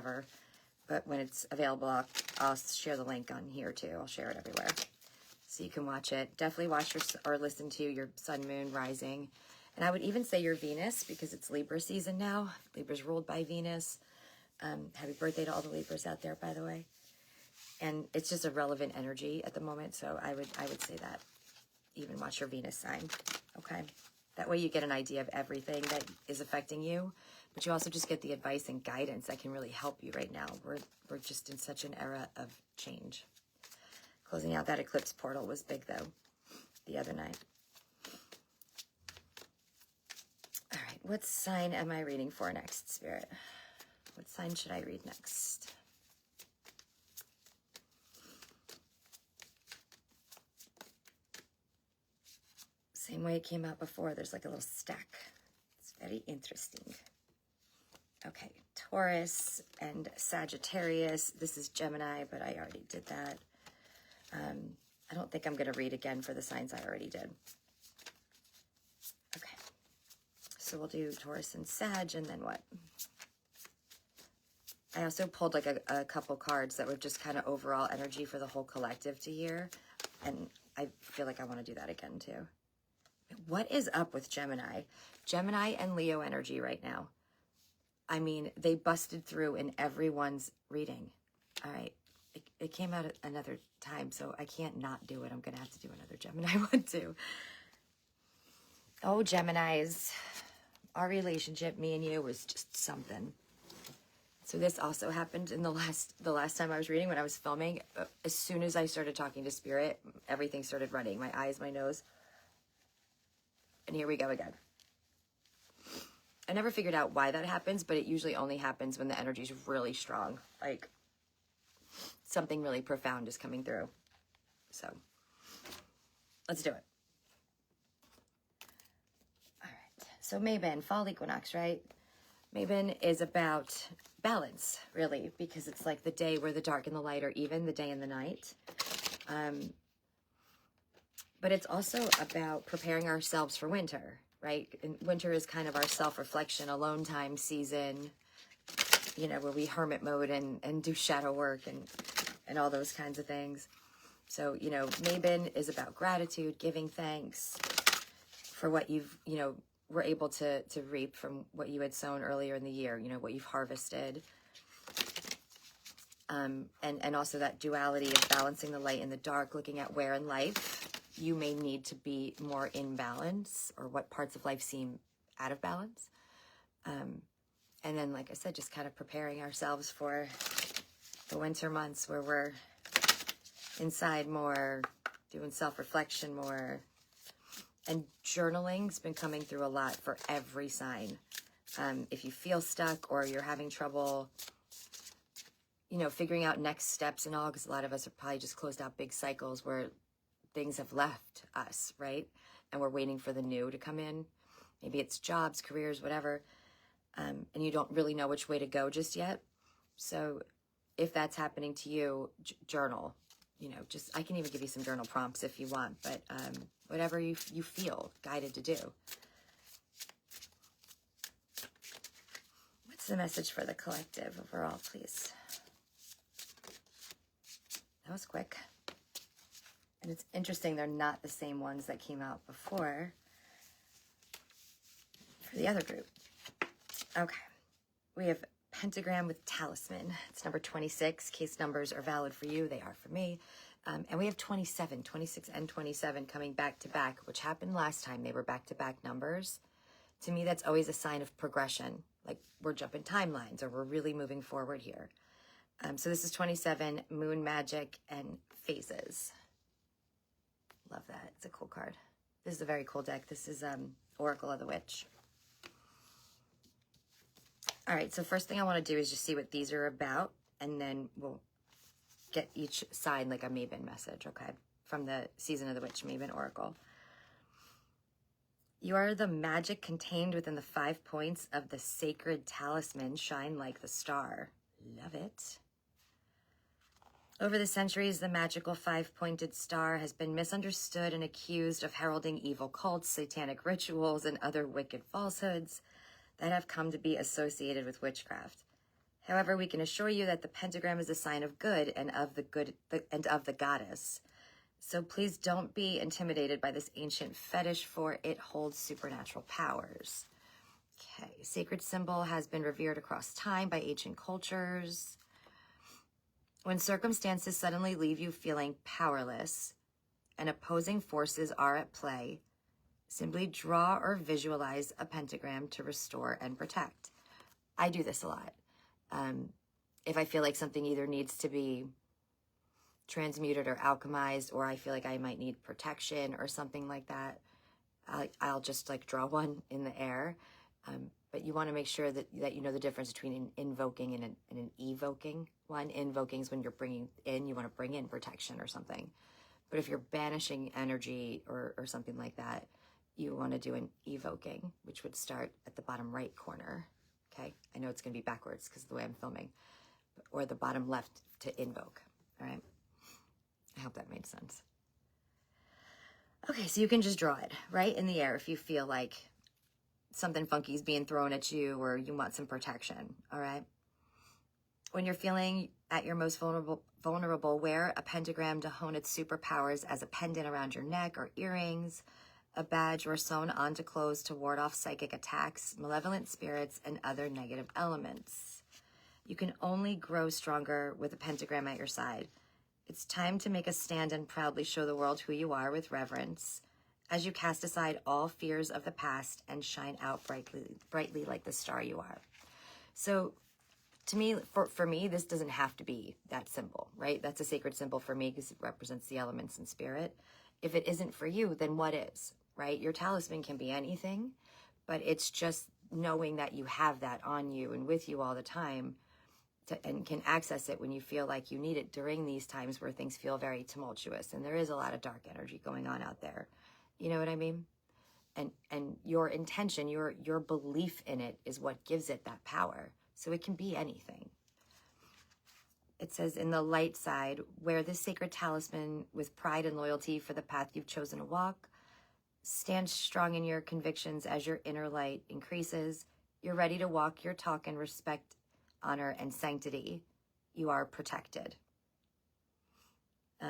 whatever. But when it's available, I'll share the link on here too. I'll share it everywhere so you can watch it. Definitely watch or listen to your sun, moon, rising. And I would even say your Venus, because it's Libra season now. Libra's ruled by Venus. Happy birthday to all the Libras out there, by the way. And it's just a relevant energy at the moment. So I would say that. Even watch your Venus sign, okay? That way you get an idea of everything that is affecting you, but you also just get the advice and guidance that can really help you right now. We're just in such an era of change. Closing out that eclipse portal was big, though, the other night. All right, what sign am I reading for next, Spirit? What sign should I read next? Same way it came out before. There's like a little stack. It's very interesting. Okay, Taurus and Sagittarius. This is Gemini, but I already did that. I don't think I'm going to read again for the signs I already did. Okay, so we'll do Taurus and Sag, and then what? I also pulled like a couple cards that were just kind of overall energy for the whole collective to hear, and I feel like I want to do that again too. What is up with Gemini? Gemini and Leo energy right now. I mean, they busted through in everyone's reading. All right. It came out at another time, so I can't not do it. I'm going to have to do another Gemini one too. Oh, Geminis. Our relationship, me and you, was just something. So this also happened in the last time I was reading when I was filming. As soon as I started talking to Spirit, everything started running. My eyes, my nose. And here we go again. I never figured out why that happens, but it usually only happens when the energy is really strong. Like something really profound is coming through. So let's do it. All right. So Mabon, fall equinox, right? Mabon is about balance, really, because it's like the day where the dark and the light are even, the day and the night. But it's also about preparing ourselves for winter, right? And winter is kind of our self-reflection, alone time season, you know, where we hermit mode and do shadow work and all those kinds of things. So, you know, Mabon is about gratitude, giving thanks for what you've, you know, were able to reap from what you had sown earlier in the year, you know, what you've harvested. And also that duality of balancing the light and the dark, looking at where in life you may need to be more in balance, or what parts of life seem out of balance. And then, like I said, just kind of preparing ourselves for the winter months where we're inside more, doing self-reflection more. And journaling's been coming through a lot for every sign. If you feel stuck or you're having trouble, you know, figuring out next steps and all, because a lot of us have probably just closed out big cycles where things have left us, right? And we're waiting for the new to come in. Maybe it's jobs, careers, whatever. And you don't really know which way to go just yet. So if that's happening to you, journal. You know, just, I can even give you some journal prompts if you want, but whatever you feel guided to do. What's the message for the collective overall, please? That was quick. And it's interesting, they're not the same ones that came out before for the other group. Okay. We have Pentagram with Talisman. It's number 26. Case numbers are valid for you. They are for me. And we have 27, 26 and 27 coming back to back, which happened last time. They were back-to-back numbers. To me, that's always a sign of progression. Like we're jumping timelines or we're really moving forward here. So this is 27, Moon Magic and Phases. Love that. It's a cool card. This is a very cool deck. This is Oracle of the Witch. All right, so first thing I want to do is just see what these are about, and then we'll get each side like a Mabon message, okay? From the Season of the Witch Mabon Oracle. You are the magic contained within the 5 points of the sacred talisman. Shine like the star. Love it. Over the centuries, the magical 5-pointed star has been misunderstood and accused of heralding evil cults, satanic rituals, and other wicked falsehoods that have come to be associated with witchcraft. However, we can assure you that the pentagram is a sign of good and of the goddess. So please don't be intimidated by this ancient fetish, for it holds supernatural powers. Okay, sacred symbol has been revered across time by ancient cultures. When circumstances suddenly leave you feeling powerless and opposing forces are at play, simply draw or visualize a pentagram to restore and protect. I do this a lot. If I feel like something either needs to be transmuted or alchemized, or I feel like I might need protection or something like that, I'll just like draw one in the air. But you want to make sure that you know the difference between an invoking and an evoking one. Invoking is when you're bringing in, you want to bring in protection or something. But if you're banishing energy or something like that, you want to do an evoking, which would start at the bottom right corner. Okay, I know it's going to be backwards because of the way I'm filming, or the bottom left to invoke. All right, I hope that made sense. Okay, so you can just draw it right in the air if you feel like something funky is being thrown at you or you want some protection. All right. When you're feeling at your most vulnerable, wear a pentagram to hone its superpowers as a pendant around your neck or earrings, a badge or sewn onto clothes to ward off psychic attacks, malevolent spirits, and other negative elements. You can only grow stronger with a pentagram at your side. It's time to make a stand and proudly show the world who you are with reverence as you cast aside all fears of the past and shine out brightly like the star you are. So to me, for me, this doesn't have to be that symbol, right? That's a sacred symbol for me because it represents the elements and spirit. If it isn't for you, then what is, right? Your talisman can be anything, but it's just knowing that you have that on you and with you all the time and can access it when you feel like you need it during these times where things feel very tumultuous and there is a lot of dark energy going on out there. You know what I mean? And your intention, your belief in it is what gives it that power. So it can be anything. It says in the light side, wear this sacred talisman with pride and loyalty for the path you've chosen to walk. Stand strong in your convictions as your inner light increases. You're ready to walk your talk in respect, honor, and sanctity. You are protected.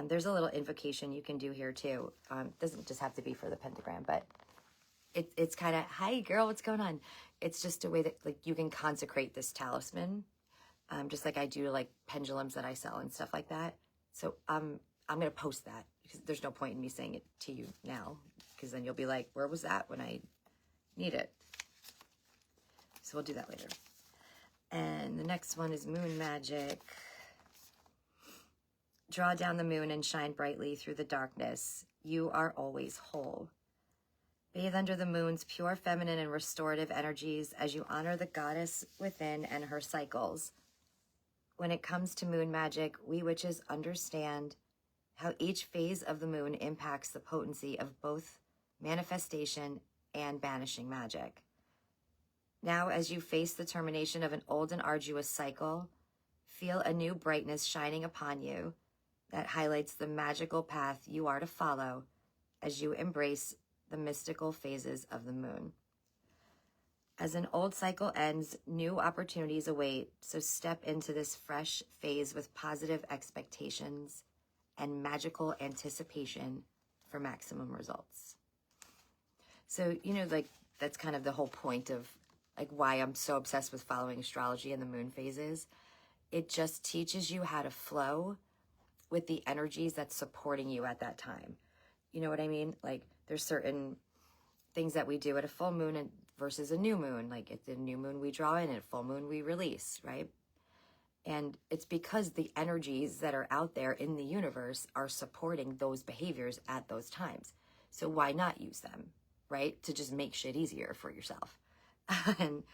There's a little invocation you can do here too. Doesn't just have to be for the pentagram, but it's kind of, hi girl, what's going on? It's just a way that like you can consecrate this talisman, just like I do like pendulums that I sell and stuff like that. So I'm going to post that because there's no point in me saying it to you now because then you'll be like, where was that when I need it? So we'll do that later. And the next one is moon magic. Draw down the moon and shine brightly through the darkness. You are always whole. Bathe under the moon's pure feminine and restorative energies as you honor the goddess within and her cycles. When it comes to moon magic, we witches understand how each phase of the moon impacts the potency of both manifestation and banishing magic. Now, as you face the termination of an old and arduous cycle, feel a new brightness shining upon you that highlights the magical path you are to follow as you embrace the mystical phases of the moon. As an old cycle ends, new opportunities await, so step into this fresh phase with positive expectations and magical anticipation for maximum results. So, you know, like that's kind of the whole point of like why I'm so obsessed with following astrology and the moon phases. It just teaches you how to flow with the energies that's supporting you at that time. You know what I mean? Like there's certain things that we do at a full moon versus a new moon. Like at the new moon we draw in, at full moon we release, right? And it's because the energies that are out there in the universe are supporting those behaviors at those times. So why not use them, right? To just make shit easier for yourself. And,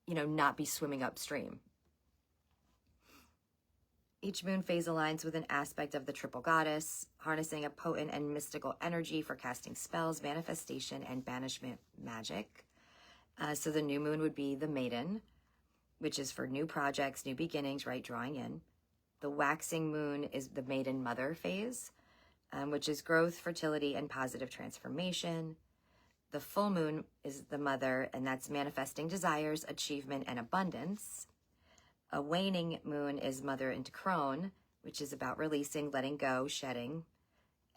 you know, not be swimming upstream. Each moon phase aligns with an aspect of the triple goddess, harnessing a potent and mystical energy for casting spells, manifestation, and banishment magic. So the new moon would be the maiden, which is for new projects, new beginnings, right? Drawing in. The waxing moon is the maiden mother phase, which is growth, fertility, and positive transformation. The full moon is the mother, and that's manifesting desires, achievement, and abundance. A waning moon is mother into crone, which is about releasing, letting go, shedding.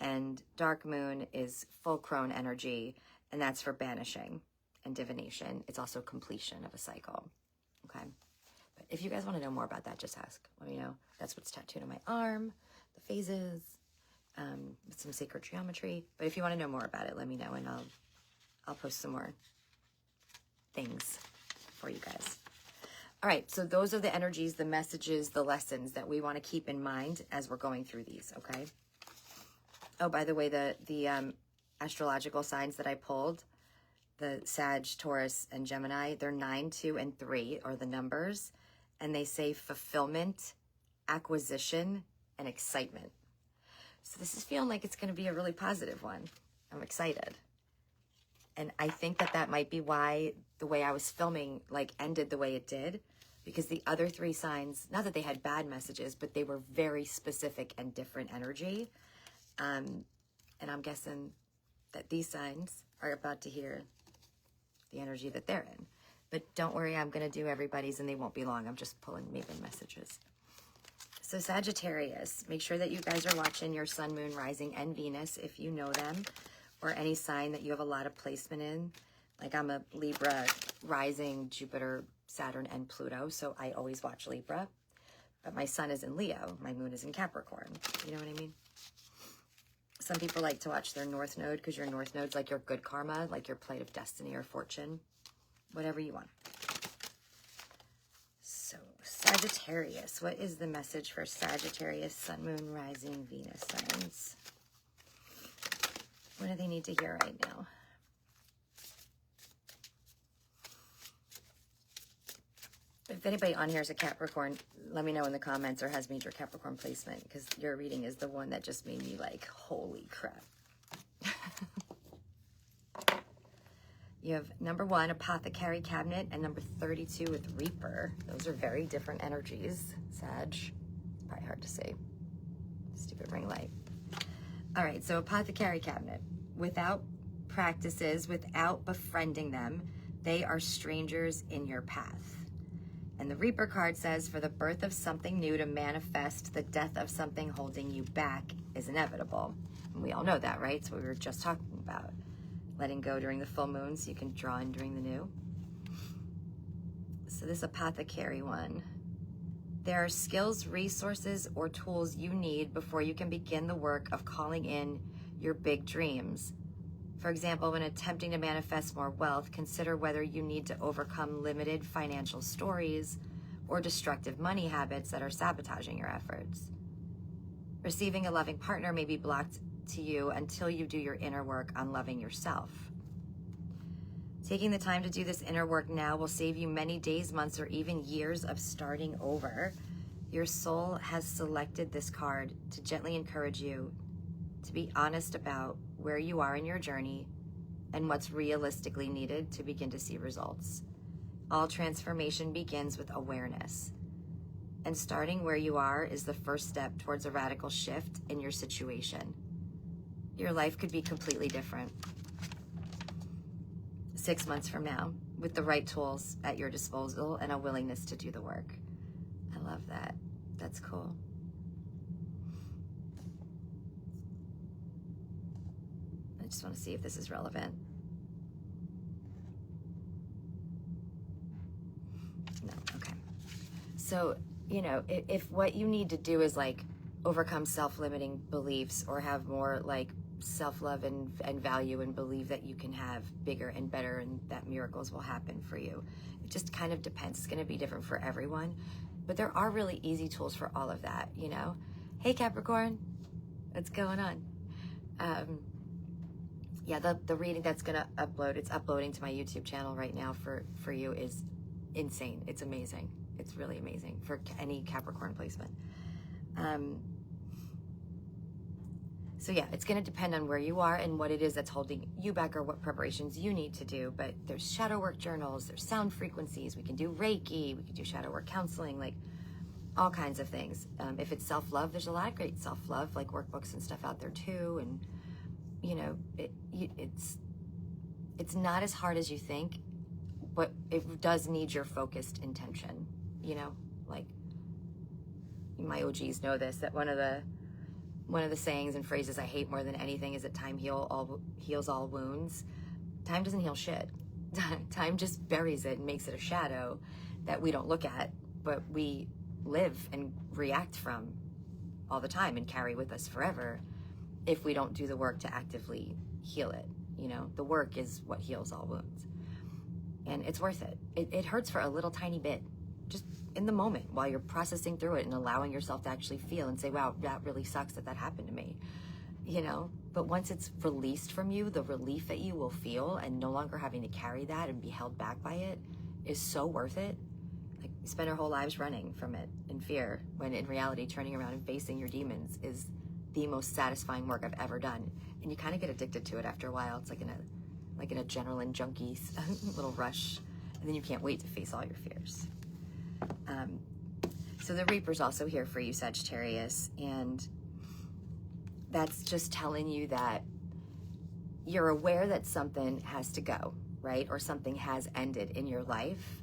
And dark moon is full crone energy, and that's for banishing and divination. It's also completion of a cycle. Okay. But if you guys want to know more about that, just ask. Let me know. That's what's tattooed on my arm, the phases, with some sacred geometry. But if you want to know more about it, let me know, and I'll post some more things for you guys. All right, so those are the energies, the messages, the lessons that we want to keep in mind as we're going through these, okay? Oh, by the way, the astrological signs that I pulled, the Sag, Taurus, and Gemini, they're 9, 2, and 3 are the numbers, and they say fulfillment, acquisition, and excitement. So this is feeling like it's going to be a really positive one. I'm excited. And I think that might be why the way I was filming like ended the way it did, because the other 3 signs, not that they had bad messages, but they were very specific and different energy. And I'm guessing that these signs are about to hear the energy that they're in. But don't worry, I'm going to do everybody's and they won't be long. I'm just pulling Maven messages. So Sagittarius, make sure that you guys are watching your Sun, Moon, Rising, and Venus if you know them, or any sign that you have a lot of placement in. Like I'm a Libra, Rising, Jupiter, Saturn, and Pluto, so I always watch Libra. But my Sun is in Leo. My Moon is in Capricorn. You know what I mean? Some people like to watch their North Node because your North Node's like your good karma, like your plate of destiny or fortune, whatever you want. So Sagittarius, what is the message for Sagittarius, Sun, Moon, Rising, Venus signs? What do they need to hear right now? If anybody on here is a Capricorn, let me know in the comments, or has major Capricorn placement, because your reading is the one that just made me like, holy crap. You have number 1, Apothecary Cabinet, and number 32 with Reaper. Those are very different energies. Sag, probably hard to see. Stupid ring light. All right, so Apothecary Cabinet. Without practices, without befriending them, they are strangers in your path. And the Reaper card says, for the birth of something new to manifest, the death of something holding you back is inevitable. And we all know that, right? It's what we were just talking about. Letting go during the full moon so you can draw in during the new. So this Apothecary one. There are skills, resources, or tools you need before you can begin the work of calling in your big dreams. For example, when attempting to manifest more wealth, consider whether you need to overcome limited financial stories or destructive money habits that are sabotaging your efforts. Receiving a loving partner may be blocked to you until you do your inner work on loving yourself. Taking the time to do this inner work now will save you many days, months, or even years of starting over. Your soul has selected this card to gently encourage you to be honest about where you are in your journey and what's realistically needed to begin to see results. All transformation begins with awareness. And starting where you are is the first step towards a radical shift in your situation. Your life could be completely different 6 months from now with the right tools at your disposal and a willingness to do the work. I love that. That's cool. I just want to see if this is relevant. No, okay. So, you know, if what you need to do is like overcome self-limiting beliefs or have more like self-love and value and believe that you can have bigger and better and that miracles will happen for you. It just kind of depends. It's going to be different for everyone. But there are really easy tools for all of that, you know? Hey, Capricorn, what's going on? Yeah, the reading that's going to upload, it's uploading to my YouTube channel right now for you is insane. It's amazing. It's really amazing for any Capricorn placement. So yeah, it's going to depend on where you are and what it is that's holding you back or what preparations you need to do. But there's shadow work journals, there's sound frequencies, we can do Reiki, we can do shadow work counseling, like all kinds of things. If it's self-love, there's a lot of great self-love, like workbooks and stuff out there too. And you know, it's not as hard as you think, but it does need your focused intention, you know? Like, my OGs know this, that one of the sayings and phrases I hate more than anything is that time heals all wounds. Time doesn't heal shit. Time just buries it and makes it a shadow that we don't look at, but we live and react from all the time and carry with us forever if we don't do the work to actively heal it. You know, the work is what heals all wounds. And it's worth it. It hurts for a little tiny bit, just in the moment while you're processing through it and allowing yourself to actually feel and say, wow, that really sucks that happened to me, you know? But once it's released from you, the relief that you will feel and no longer having to carry that and be held back by it is so worth it. Like, we spend our whole lives running from it in fear, when in reality, turning around and facing your demons is the most satisfying work I've ever done. And you kind of get addicted to it after a while. It's like an adrenaline junkie little rush, and then you can't wait to face all your fears. So the Reaper's also here for you, Sagittarius, and that's just telling you that you're aware that something has to go, right? Or something has ended in your life,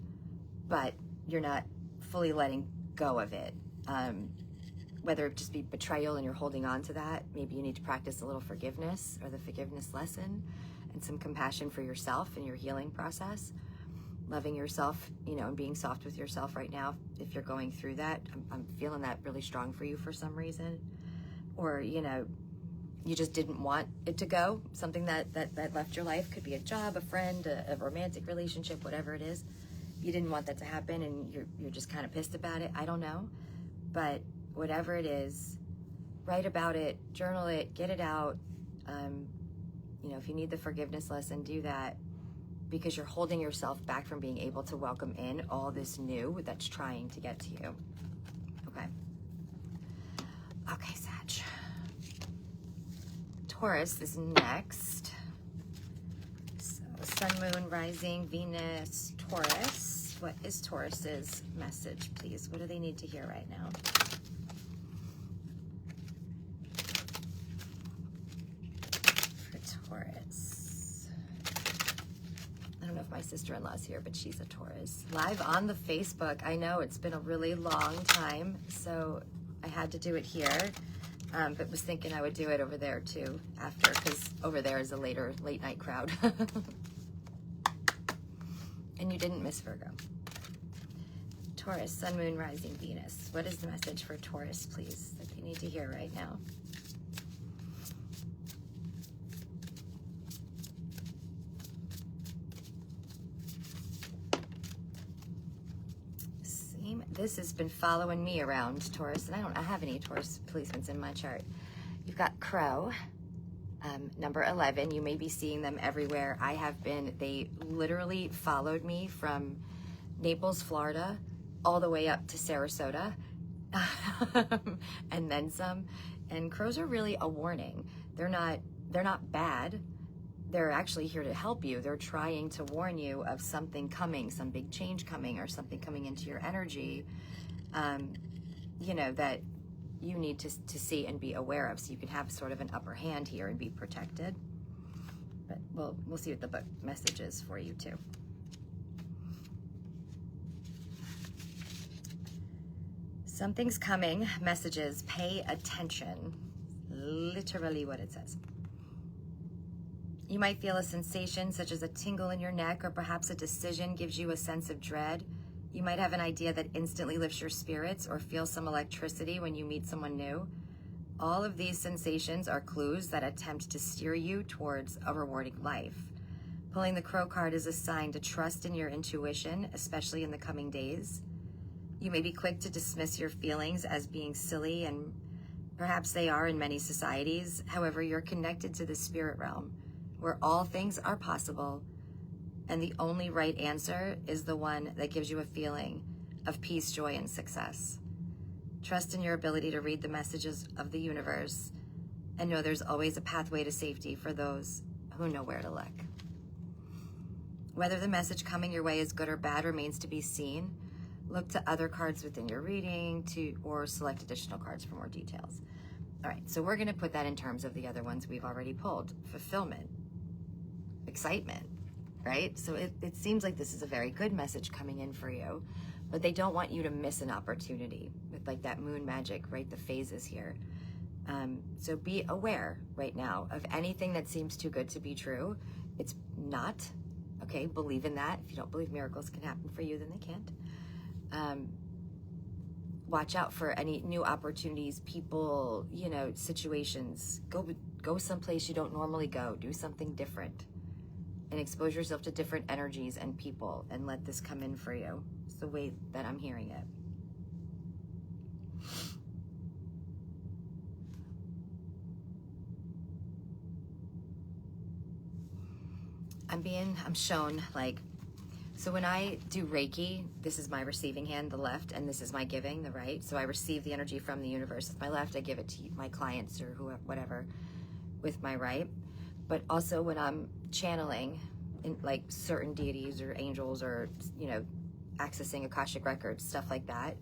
but you're not fully letting go of it. Whether it just be betrayal and you're holding on to that, maybe you need to practice a little forgiveness or the forgiveness lesson and some compassion for yourself in your healing process. Loving yourself, you know, and being soft with yourself right now if you're going through that. I'm feeling that really strong for you for some reason. Or, you know, you just didn't want it to go. Something that left your life. Could be a job, a friend, a romantic relationship, whatever it is. You didn't want that to happen and you're just kind of pissed about it. I don't know. But whatever it is, write about it, journal it, get it out. You know, if you need the forgiveness lesson, do that, because you're holding yourself back from being able to welcome in all this new that's trying to get to you. Okay. Okay, Sag. Taurus is next. So Sun, Moon, Rising, Venus, Taurus. What is Taurus's message, please? What do they need to hear right now? Taurus. I don't know if my sister-in-law's here, but she's a Taurus. Live on the Facebook. I know it's been a really long time, so I had to do it here, but was thinking I would do it over there too after, because over there is a late night crowd. And you didn't miss Virgo. Taurus, Sun, Moon, Rising, Venus. What is the message for Taurus, please, that they need to hear right now? This has been following me around, Taurus, and I don't have any Taurus placements in my chart. You've got Crow, number 11. You may be seeing them everywhere. I have been. They literally followed me from Naples, Florida, all the way up to Sarasota, and then some. And crows are really a warning. They're not bad. They're actually here to help you. They're trying to warn you of something coming, some big change coming, or something coming into your energy, you know, that you need to see and be aware of, so you can have sort of an upper hand here and be protected. But we'll see what the book message is for you too. Something's coming. Messages. Pay attention. Literally what it says. You might feel a sensation such as a tingle in your neck, or perhaps a decision gives you a sense of dread. You might have an idea that instantly lifts your spirits, or feel some electricity when you meet someone new. All of these sensations are clues that attempt to steer you towards a rewarding life. Pulling the Crow card is a sign to trust in your intuition, especially in the coming days. You may be quick to dismiss your feelings as being silly, and perhaps they are in many societies. However, you're connected to the spirit realm, where all things are possible, and the only right answer is the one that gives you a feeling of peace, joy, and success. Trust in your ability to read the messages of the universe, and know there's always a pathway to safety for those who know where to look. Whether the message coming your way is good or bad remains to be seen. Look to other cards within your reading or select additional cards for more details. All right, so we're going to put that in terms of the other ones we've already pulled. Fulfillment, excitement, right? So it seems like this is a very good message coming in for you, but they don't want you to miss an opportunity with like that moon magic, right? The phases here. So be aware right now of anything that seems too good to be true. It's not, okay? Believe in that. If you don't believe miracles can happen for you, then they can't. Watch out for any new opportunities, people, you know, situations. Go someplace you don't normally go. Do something different. And expose yourself to different energies and people, and let this come in for you. It's the way that I'm hearing it. I'm shown like, so when I do Reiki, this is my receiving hand, the left, and this is my giving, the right. So I receive the energy from the universe with my left. I give it to my clients or whoever, whatever, with my right. But also when I'm channeling in like certain deities or angels or, you know, accessing Akashic records, stuff like that,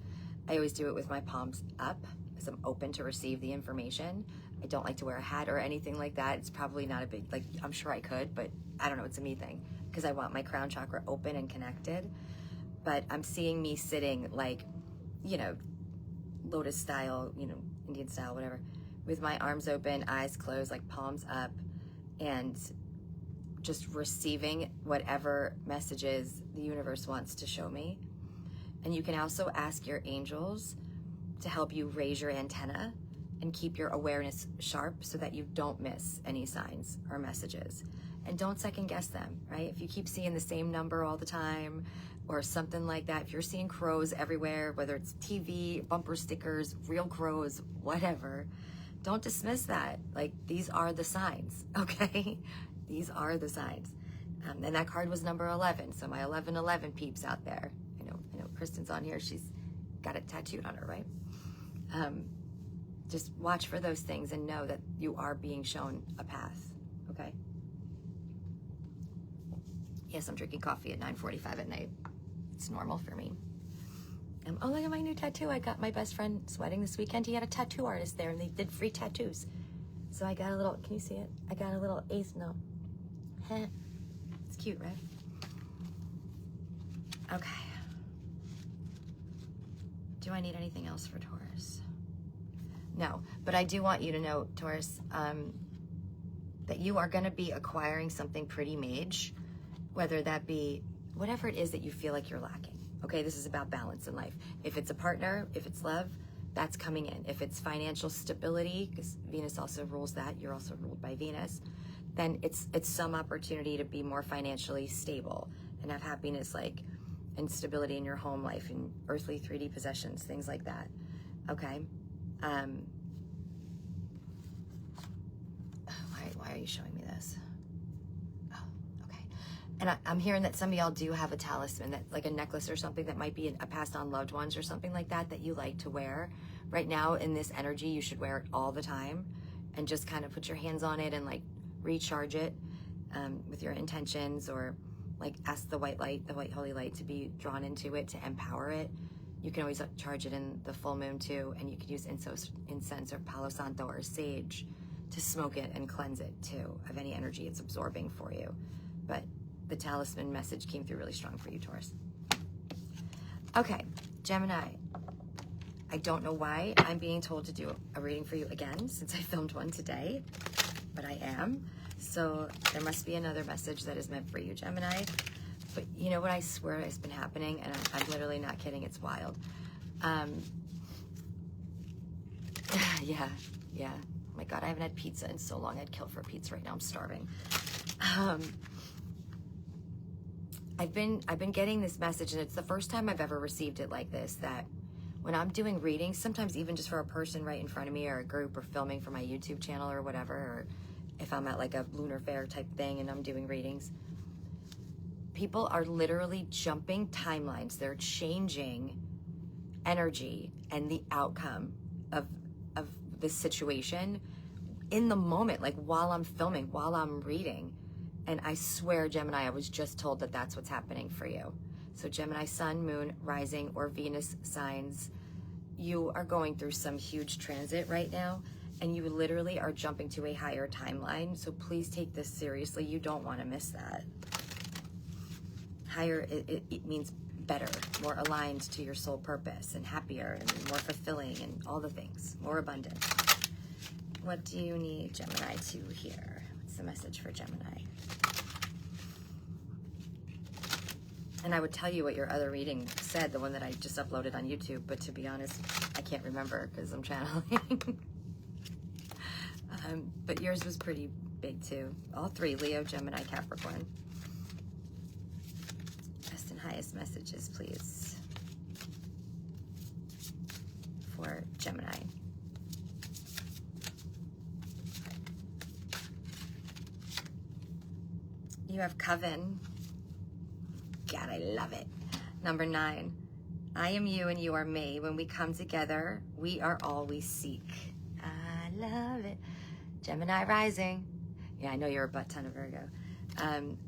I always do it with my palms up because I'm open to receive the information. I don't like to wear a hat or anything like that. It's probably not a big, like, I'm sure I could, but I don't know, it's a me thing because I want my crown chakra open and connected. But I'm seeing me sitting like, you know, lotus style, you know, Indian style, whatever, with my arms open, eyes closed, like palms up, and just receiving whatever messages the universe wants to show me. And you can also ask your angels to help you raise your antenna and keep your awareness sharp so that you don't miss any signs or messages. And don't second guess them, right? If you keep seeing the same number all the time or something like that, if you're seeing crows everywhere, whether it's TV, bumper stickers, real crows, whatever, don't dismiss that. Like, these are the signs, okay? These are the signs. And that card was number 11, so my 1111 peeps out there. I know Kristen's on here. She's got it tattooed on her, right? Just watch for those things and know that you are being shown a path, okay? Yes, I'm drinking coffee at 9:45 at night. It's normal for me. Oh, look at my new tattoo. I got my best friend's wedding this weekend. He had a tattoo artist there, and they did free tattoos. So I got a little, can you see it? I got a little ace, no. It's cute, right? Okay. Do I need anything else for Taurus? No, but I do want you to know, Taurus, that you are going to be acquiring something pretty major, whether that be whatever it is that you feel like you're lacking. Okay, this is about balance in life. If it's a partner, if it's love, that's coming in. If it's financial stability, because Venus also rules that, you're also ruled by Venus, then it's some opportunity to be more financially stable and have happiness, like, and stability in your home life and earthly 3D possessions, things like that. Okay. Why are you showing me this? Oh, okay. And I'm hearing that some of y'all do have a talisman, that like a necklace or something that might be a passed on loved ones or something like that you like to wear. Right now in this energy, you should wear it all the time and just kind of put your hands on it and like recharge it with your intentions, or like ask the white light, the white holy light, to be drawn into it, to empower it. You can always charge it in the full moon too, and you could use incense or Palo Santo or sage to smoke it and cleanse it too of any energy it's absorbing for you. But the talisman message came through really strong for you, Taurus. Okay, Gemini. I don't know why I'm being told to do a reading for you again since I filmed one today, but I am. So there must be another message that is meant for you, Gemini. But you know what I swear has been happening, and I'm literally not kidding, it's wild. Yeah. Oh my God, I haven't had pizza in so long. I'd kill for a pizza right now. I'm starving. I've been getting this message, and it's the first time I've ever received it like this, that when I'm doing readings, sometimes even just for a person right in front of me or a group, or filming for my YouTube channel or whatever, or if I'm at like a lunar fair type thing and I'm doing readings, people are literally jumping timelines. They're changing energy and the outcome of the situation in the moment, like while I'm filming, while I'm reading. And I swear, Gemini, I was just told that that's what's happening for you. So Gemini, sun, moon, rising, or Venus signs, you are going through some huge transit right now, and you literally are jumping to a higher timeline. So please take this seriously. You don't want to miss that. Higher, it means better, more aligned to your soul purpose, and happier, and more fulfilling, and all the things, more abundant. What do you need Gemini to hear? What's the message for Gemini? And I would tell you what your other reading said, the one that I just uploaded on YouTube, but to be honest, I can't remember because I'm channeling. But yours was pretty big too. All three, Leo, Gemini, Capricorn. Best and highest messages, please, for Gemini. You have Coven. God, I love it. Number 9. I am you and you are me. When we come together, we are all we seek. I love it. Gemini rising. Yeah, I know you're a butt ton of Virgo.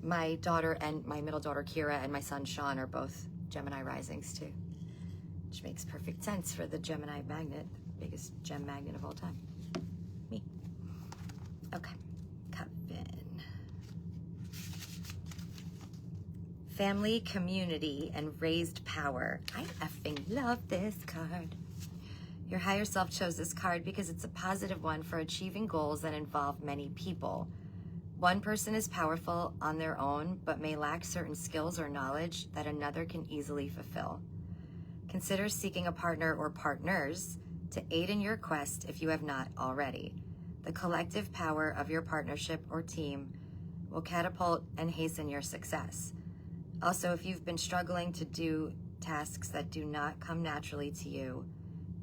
My daughter and my middle daughter, Kira, and my son, Sean, are both Gemini risings too, which makes perfect sense for the Gemini magnet, biggest gem magnet of all time. Me. Okay. Coven. Family, community, and raised power. I effing love this card. Your higher self chose this card because it's a positive one for achieving goals that involve many people. One person is powerful on their own, but may lack certain skills or knowledge that another can easily fulfill. Consider seeking a partner or partners to aid in your quest if you have not already. The collective power of your partnership or team will catapult and hasten your success. Also, if you've been struggling to do tasks that do not come naturally to you,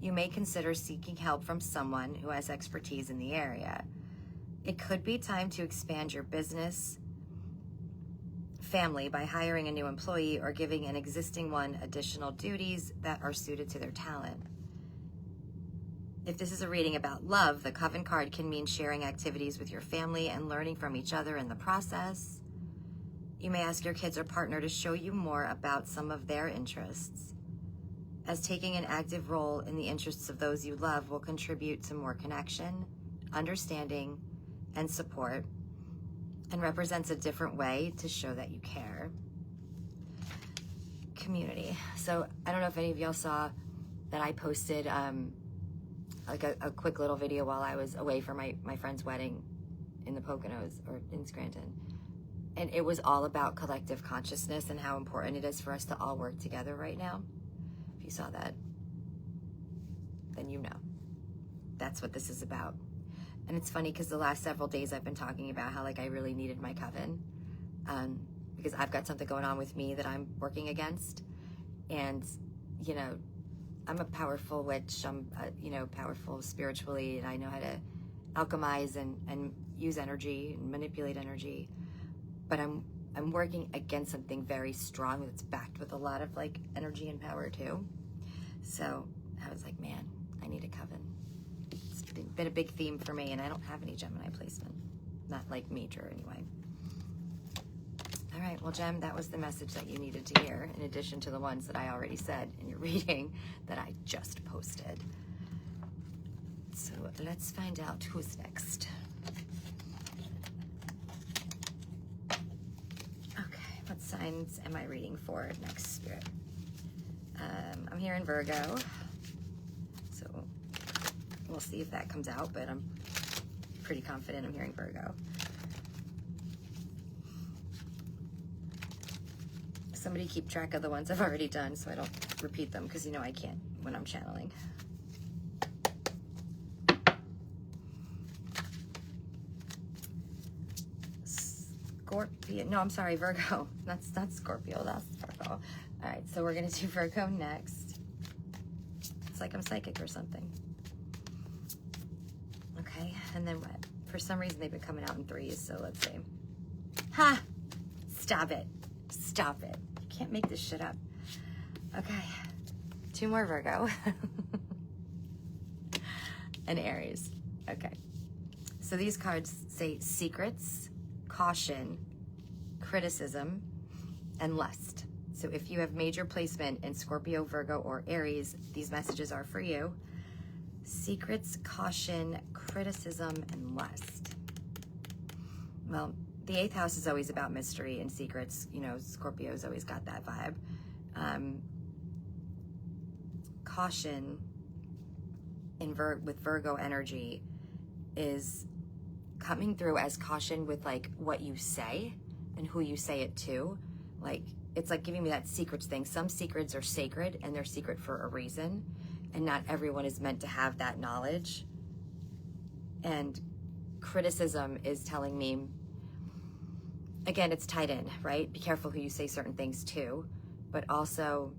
you may consider seeking help from someone who has expertise in the area. It could be time to expand your business family by hiring a new employee or giving an existing one additional duties that are suited to their talent. If this is a reading about love, the Coven card can mean sharing activities with your family and learning from each other in the process. You may ask your kids or partner to show you more about some of their interests, as taking an active role in the interests of those you love will contribute to more connection, understanding, and support, and represents a different way to show that you care. Community. So I don't know if any of y'all saw that I posted like a quick little video while I was away for my friend's wedding in the Poconos, or in Scranton. And it was all about collective consciousness and how important it is for us to all work together right now. If you saw that, then you know. That's what this is about. And it's funny because the last several days I've been talking about how like I really needed my coven, because I've got something going on with me that I'm working against. And, you know, I'm a powerful witch. I'm, powerful spiritually, and I know how to alchemize and use energy and manipulate energy. But I'm working against something very strong that's backed with a lot of like energy and power too. So I was like, man, I need a coven. It's been a big theme for me, and I don't have any Gemini placement. Not like major anyway. All right, well, Gem, that was the message that you needed to hear, in addition to the ones that I already said in your reading that I just posted. So let's find out who's next. What signs am I reading for next, Spirit? I'm here in Virgo, so we'll see if that comes out, but I'm pretty confident I'm hearing Virgo. Somebody keep track of the ones I've already done so I don't repeat them, because you know I can't when I'm channeling. Scorpio, no, I'm sorry, Virgo. That's not Scorpio, that's Virgo. All right, so we're gonna do Virgo next. It's like I'm psychic or something. Okay, and then what? For some reason they've been coming out in threes, so let's see. Ha! Stop it. Stop it. You can't make this shit up. Okay, 2 more Virgo. And Aries. Okay, so these cards say secrets, caution, criticism, and lust. So if you have major placement in Scorpio, Virgo, or Aries, these messages are for you. Secrets, caution, criticism, and lust. Well, the 8th house is always about mystery and secrets. You know, Scorpio's always got that vibe. Caution with Virgo energy is coming through as caution with like what you say and who you say it to. Like, it's like giving me that secrets thing. Some secrets are sacred and they're secret for a reason, and not everyone is meant to have that knowledge. And criticism is telling me, again, it's tied in, right? Be careful who you say certain things to, but also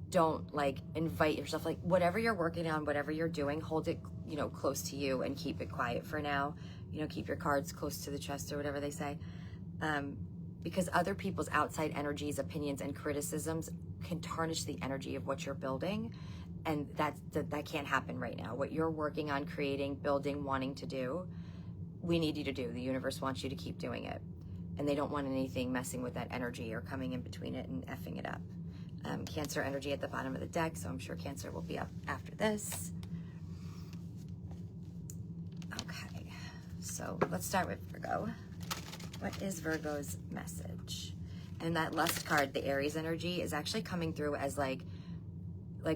don't like invite yourself, like whatever you're working on, whatever you're doing, hold it, you know, close to you and keep it quiet for now. You know, keep your cards close to the chest or whatever they say. Because other people's outside energies, opinions, and criticisms can tarnish the energy of what you're building. And that can't happen right now. What you're working on, creating, building, wanting to do, we need you to do. The universe wants you to keep doing it. And they don't want anything messing with that energy or coming in between it and effing it up. Cancer energy at the bottom of the deck, so I'm sure Cancer will be up after this. Okay, so let's start with Virgo. What is Virgo's message? And that lust card, the Aries energy, is actually coming through as like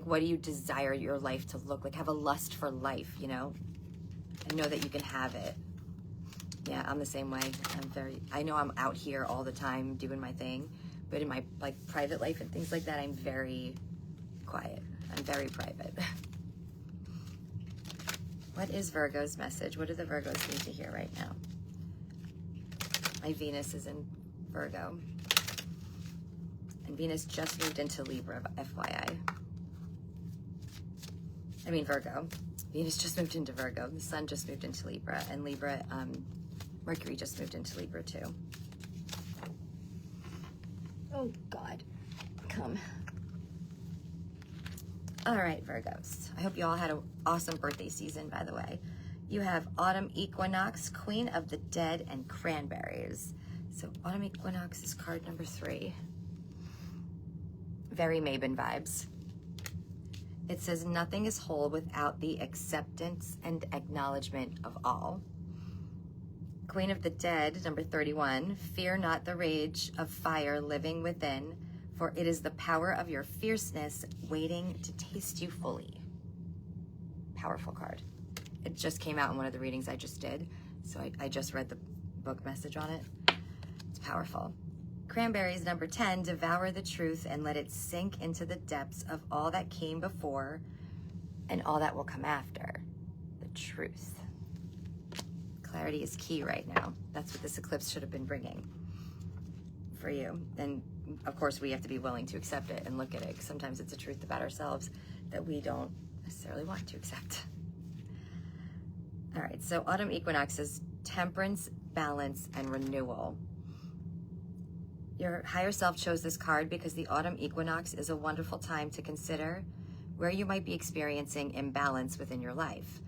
what do you desire your life to look like? Have a lust for life, you know? And know that you can have it. Yeah, I'm the same way. I know I'm out here all the time doing my thing, but in my like private life and things like that, I'm very quiet. I'm very private. What is Virgo's message? What do the Virgos need to hear right now? My Venus is in Virgo. And Venus just moved into Libra, FYI. I mean Virgo. Venus just moved into Virgo. The Sun just moved into Libra. And Libra, Mercury just moved into Libra too. Oh God, come. All right, Virgos. I hope you all had an awesome birthday season, by the way. You have Autumn Equinox, Queen of the Dead, and Cranberries. So Autumn Equinox is card number 3. Very Mabon vibes. It says, nothing is whole without the acceptance and acknowledgement of all. Queen of the Dead, number 31, fear not the rage of fire living within, for it is the power of your fierceness waiting to taste you fully. Powerful card. It just came out in one of the readings I just did, so I just read the book message on it. It's powerful. Cranberries, number 10, devour the truth and let it sink into the depths of all that came before and all that will come after. The truth. Clarity is key right now. That's what this eclipse should have been bringing for you. And of course, we have to be willing to accept it and look at it, because sometimes it's a truth about ourselves that we don't necessarily want to accept. All right, so Autumn Equinox is temperance, balance, and renewal. Your higher self chose this card because the Autumn Equinox is a wonderful time to consider where you might be experiencing imbalance within your life.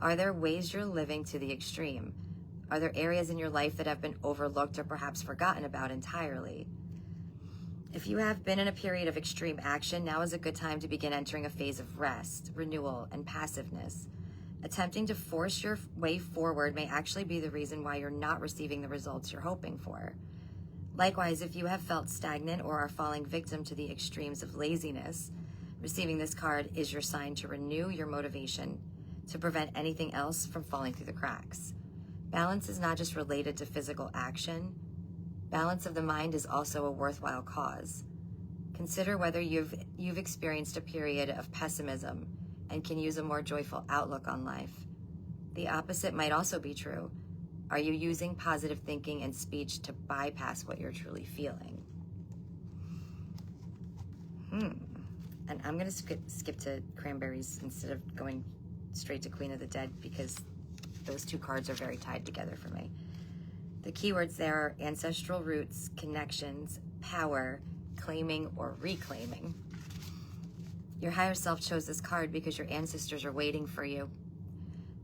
Are there ways you're living to the extreme? Are there areas in your life that have been overlooked or perhaps forgotten about entirely? If you have been in a period of extreme action, now is a good time to begin entering a phase of rest, renewal, and passiveness. Attempting to force your way forward may actually be the reason why you're not receiving the results you're hoping for. Likewise, if you have felt stagnant or are falling victim to the extremes of laziness, receiving this card is your sign to renew your motivation to prevent anything else from falling through the cracks. Balance is not just related to physical action. Balance of the mind is also a worthwhile cause. Consider whether you've experienced a period of pessimism and can use a more joyful outlook on life. The opposite might also be true. Are you using positive thinking and speech to bypass what you're truly feeling? And I'm going to skip to Cranberries instead of going straight to Queen of the Dead, because those two cards are very tied together for me. The keywords there are ancestral roots, connections, power, claiming or reclaiming. Your higher self chose this card because your ancestors are waiting for you.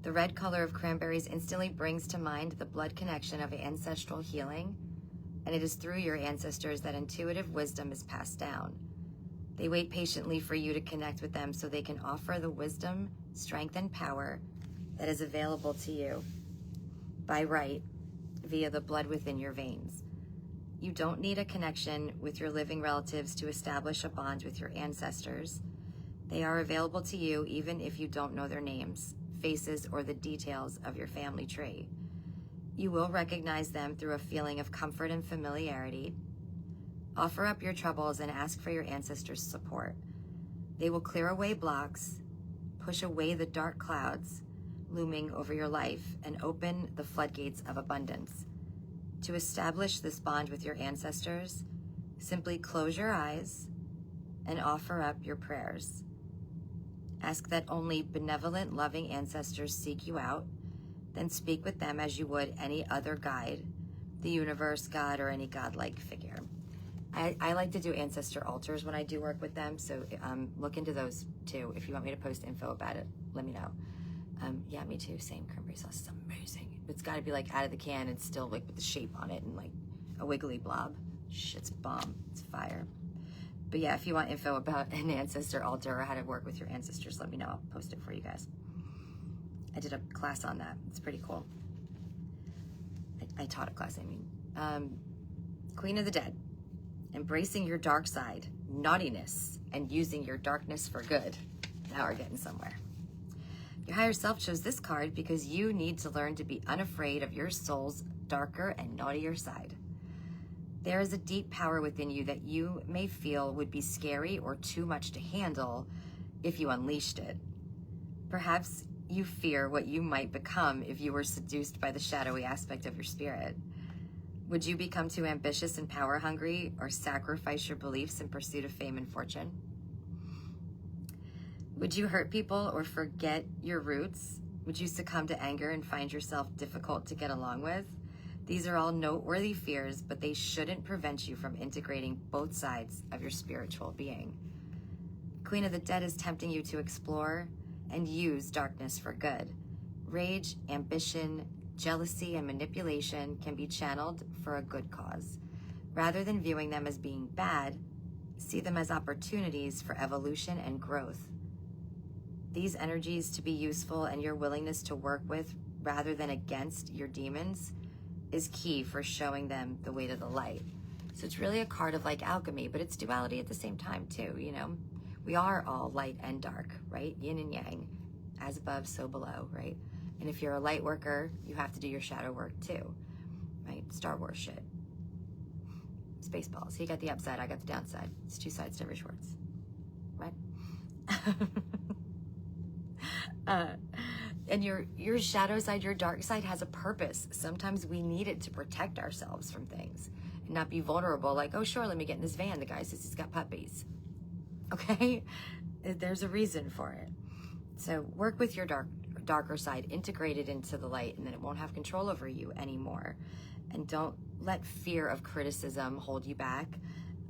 The red color of Cranberries instantly brings to mind the blood connection of ancestral healing, and it is through your ancestors that intuitive wisdom is passed down. They wait patiently for you to connect with them so they can offer the wisdom, strength, and power that is available to you by right via the blood within your veins. You don't need a connection with your living relatives to establish a bond with your ancestors. They are available to you even if you don't know their names, faces, or the details of your family tree. You will recognize them through a feeling of comfort and familiarity. Offer up your troubles and ask for your ancestors' support. They will clear away blocks, push away the dark clouds looming over your life, and open the floodgates of abundance. To establish this bond with your ancestors, simply close your eyes and offer up your prayers. Ask that only benevolent, loving ancestors seek you out, then speak with them as you would any other guide, the universe, God, or any godlike figure. I like to do ancestor altars when I do work with them, so look into those too. If you want me to post info about it, let me know. Yeah, me too. Same cranberry sauce is amazing. It's got to be like out of the can and still like with the shape on it and like a wiggly blob. Shit's bomb. It's fire. But yeah, if you want info about an ancestor altar or how to work with your ancestors, let me know. I'll post it for you guys. I did a class on that. It's pretty cool. I taught a class, I mean. Queen of the Dead. Embracing your dark side, naughtiness, and using your darkness for good. Now we're getting somewhere. Your higher self chose this card because you need to learn to be unafraid of your soul's darker and naughtier side. There is a deep power within you that you may feel would be scary or too much to handle if you unleashed it. Perhaps you fear what you might become if you were seduced by the shadowy aspect of your spirit. Would you become too ambitious and power hungry, or sacrifice your beliefs in pursuit of fame and fortune? Would you hurt people or forget your roots? Would you succumb to anger and find yourself difficult to get along with? These are all noteworthy fears, but they shouldn't prevent you from integrating both sides of your spiritual being. Queen of the Dead is tempting you to explore and use darkness for good. Rage, ambition, jealousy, and manipulation can be channeled for a good cause. Rather than viewing them as being bad, see them as opportunities for evolution and growth. These energies to be useful and your willingness to work with rather than against your demons is key for showing them the way to the light. So it's really a card of like alchemy, but it's duality at the same time too, you know? We are all light and dark, right? Yin and yang, as above, so below, right? And if you're a light worker, you have to do your shadow work too, right? Star Wars shit. Spaceballs. He got the upside, I got the downside. It's two sides to every Schwartz, right? And your shadow side, your dark side has a purpose. Sometimes we need it to protect ourselves from things and not be vulnerable. Like, oh, sure, let me get in this van. The guy says he's got puppies. Okay? There's a reason for it. So work with your darker side, integrate it into the light, and then it won't have control over you anymore. And don't let fear of criticism hold you back,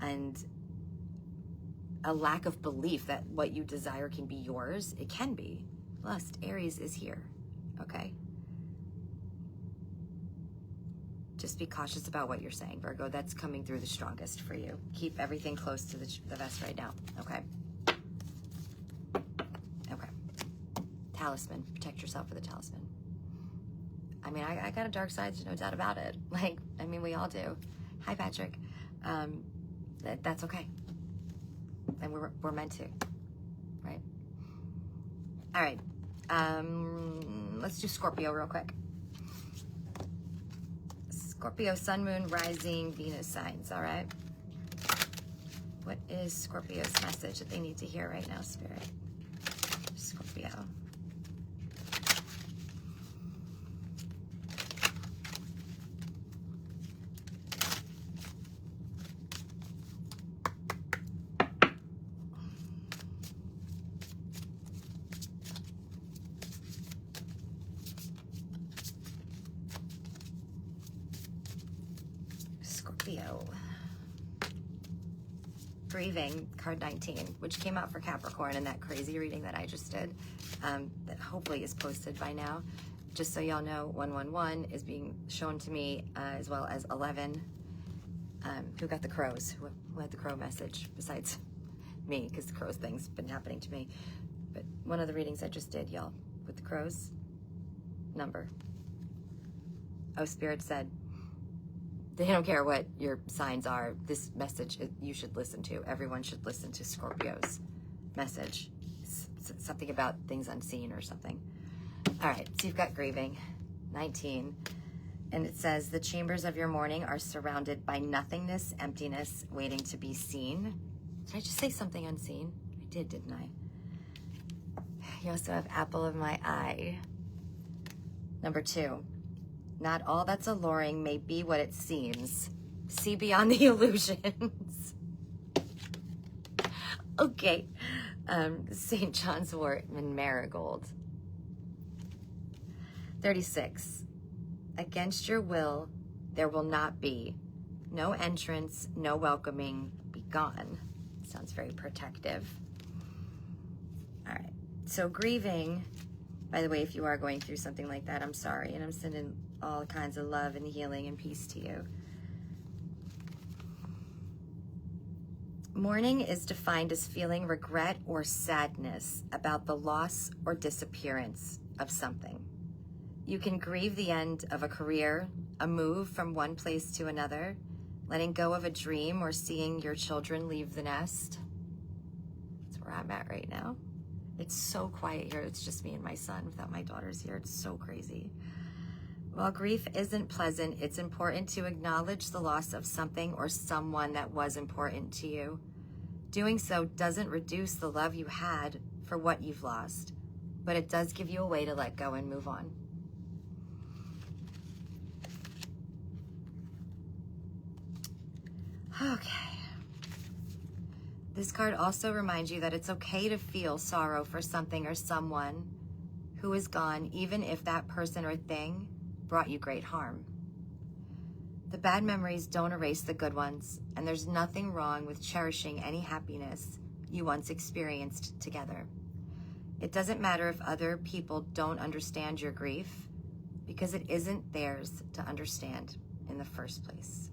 and a lack of belief that what you desire can be yours. It can be. Lust, Aries is here, okay? Just be cautious about what you're saying, Virgo. That's coming through the strongest for you. Keep everything close to the vest right now, okay? Okay. Talisman. Protect yourself with a talisman. I mean, I got a dark side, no doubt about it. Like, I mean, we all do. Hi, Patrick. That's okay. And we're meant to, right? All right. Let's do Scorpio real quick. Scorpio, Sun, Moon, Rising, Venus signs, all right? What is Scorpio's message that they need to hear right now, Spirit? Scorpio. Scorpio. Grieving, card 19, which came out for Capricorn in that crazy reading that I just did, that hopefully is posted by now. Just so y'all know, 111 is being shown to me, as well as 11. Who got the crows? Who had the crow message besides me? Because the crows thing's been happening to me. But one of the readings I just did, y'all, with the crows, number. Oh, Spirit said, They don't care what your signs are. This message you should listen to. Everyone should listen to Scorpio's message. Something about things unseen or something. All right, so you've got grieving, 19. And it says, the chambers of your mourning are surrounded by nothingness, emptiness, waiting to be seen. Did I just say something unseen? I did, didn't I? You also have apple of my eye. Number 2. Not all that's alluring may be what it seems. See beyond the illusions. Okay. St. John's wort and marigold. 36. Against your will, there will not be. No entrance, no welcoming, be gone. Sounds very protective. All right. So grieving, by the way, if you are going through something like that, I'm sorry. And I'm sending all kinds of love and healing and peace to you. Mourning is defined as feeling regret or sadness about the loss or disappearance of something. You can grieve the end of a career, a move from one place to another, letting go of a dream, or seeing your children leave the nest. That's where I'm at right now. It's so quiet here. It's just me and my son without my daughters here. It's so crazy. While grief isn't pleasant, it's important to acknowledge the loss of something or someone that was important to you. Doing so doesn't reduce the love you had for what you've lost, but it does give you a way to let go and move on. Okay. This card also reminds you that it's okay to feel sorrow for something or someone who is gone, even if that person or thing brought you great harm. The bad memories don't erase the good ones, and there's nothing wrong with cherishing any happiness you once experienced together. It doesn't matter if other people don't understand your grief, because it isn't theirs to understand in the first place.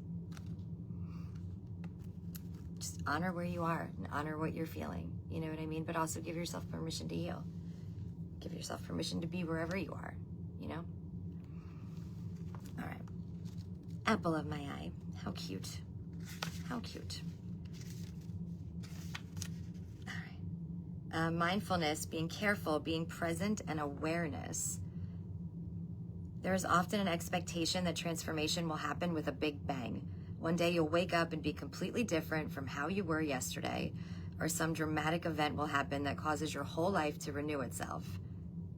Just honor where you are and honor what you're feeling. You know what I mean? But also give yourself permission to heal. Give yourself permission to be wherever you are, you know? All right. Apple of my eye. How cute. How cute. All right. Mindfulness, being careful, being present, and awareness. There is often an expectation that transformation will happen with a big bang. One day you'll wake up and be completely different from how you were yesterday, or some dramatic event will happen that causes your whole life to renew itself.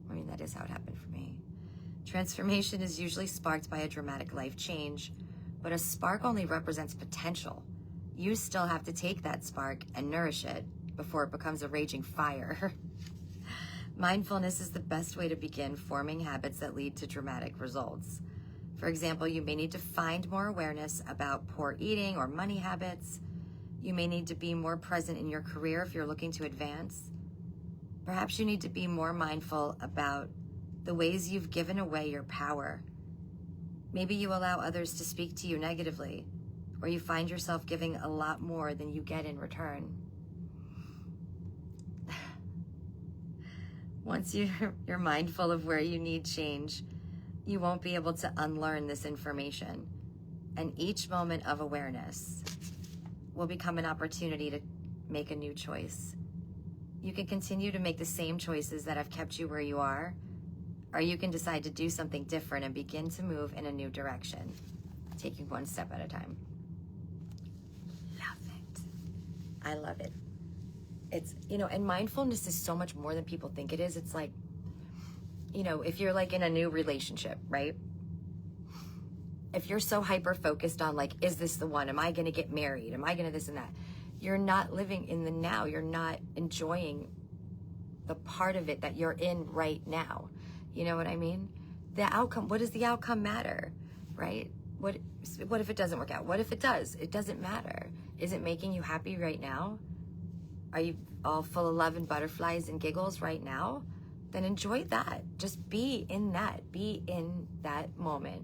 I mean, that is how it happened for me. Transformation is usually sparked by a dramatic life change, but a spark only represents potential. You still have to take that spark and nourish it before it becomes a raging fire. Mindfulness is the best way to begin forming habits that lead to dramatic results. For example, you may need to find more awareness about poor eating or money habits. You may need to be more present in your career if you're looking to advance. Perhaps you need to be more mindful about the ways you've given away your power. Maybe you allow others to speak to you negatively, or you find yourself giving a lot more than you get in return. Once you're mindful of where you need change, you won't be able to unlearn this information. And each moment of awareness will become an opportunity to make a new choice. You can continue to make the same choices that have kept you where you are, or you can decide to do something different and begin to move in a new direction, taking one step at a time. Love it. I love it. It's, you know, and mindfulness is so much more than people think it is. It's like, you know, if you're like in a new relationship, right? If you're so hyper focused on like, is this the one? Am I going to get married? Am I going to this and that? You're not living in the now. You're not enjoying the part of it that you're in right now. You know what I mean? The outcome, what does the outcome matter, right? What if it doesn't work out? What if it does? It doesn't matter. Is it making you happy right now? Are you all full of love and butterflies and giggles right now? Then enjoy that. Just be in that. Be in that moment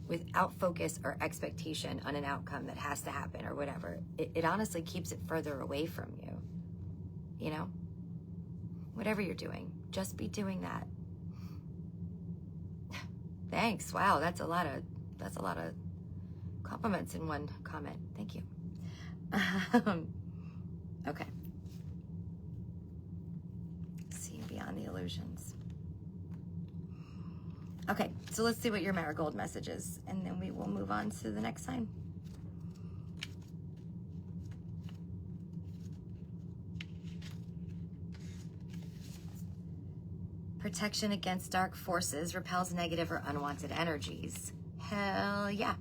without focus or expectation on an outcome that has to happen or whatever. It honestly keeps it further away from you. You know? Whatever you're doing, just be doing that. Thanks. Wow, that's a lot of compliments in one comment. Thank you. Okay. Seeing beyond the illusions. Okay, so let's see what your marigold message is, and then we will move on to the next sign. Protection against dark forces, repels negative or unwanted energies. Hell yeah.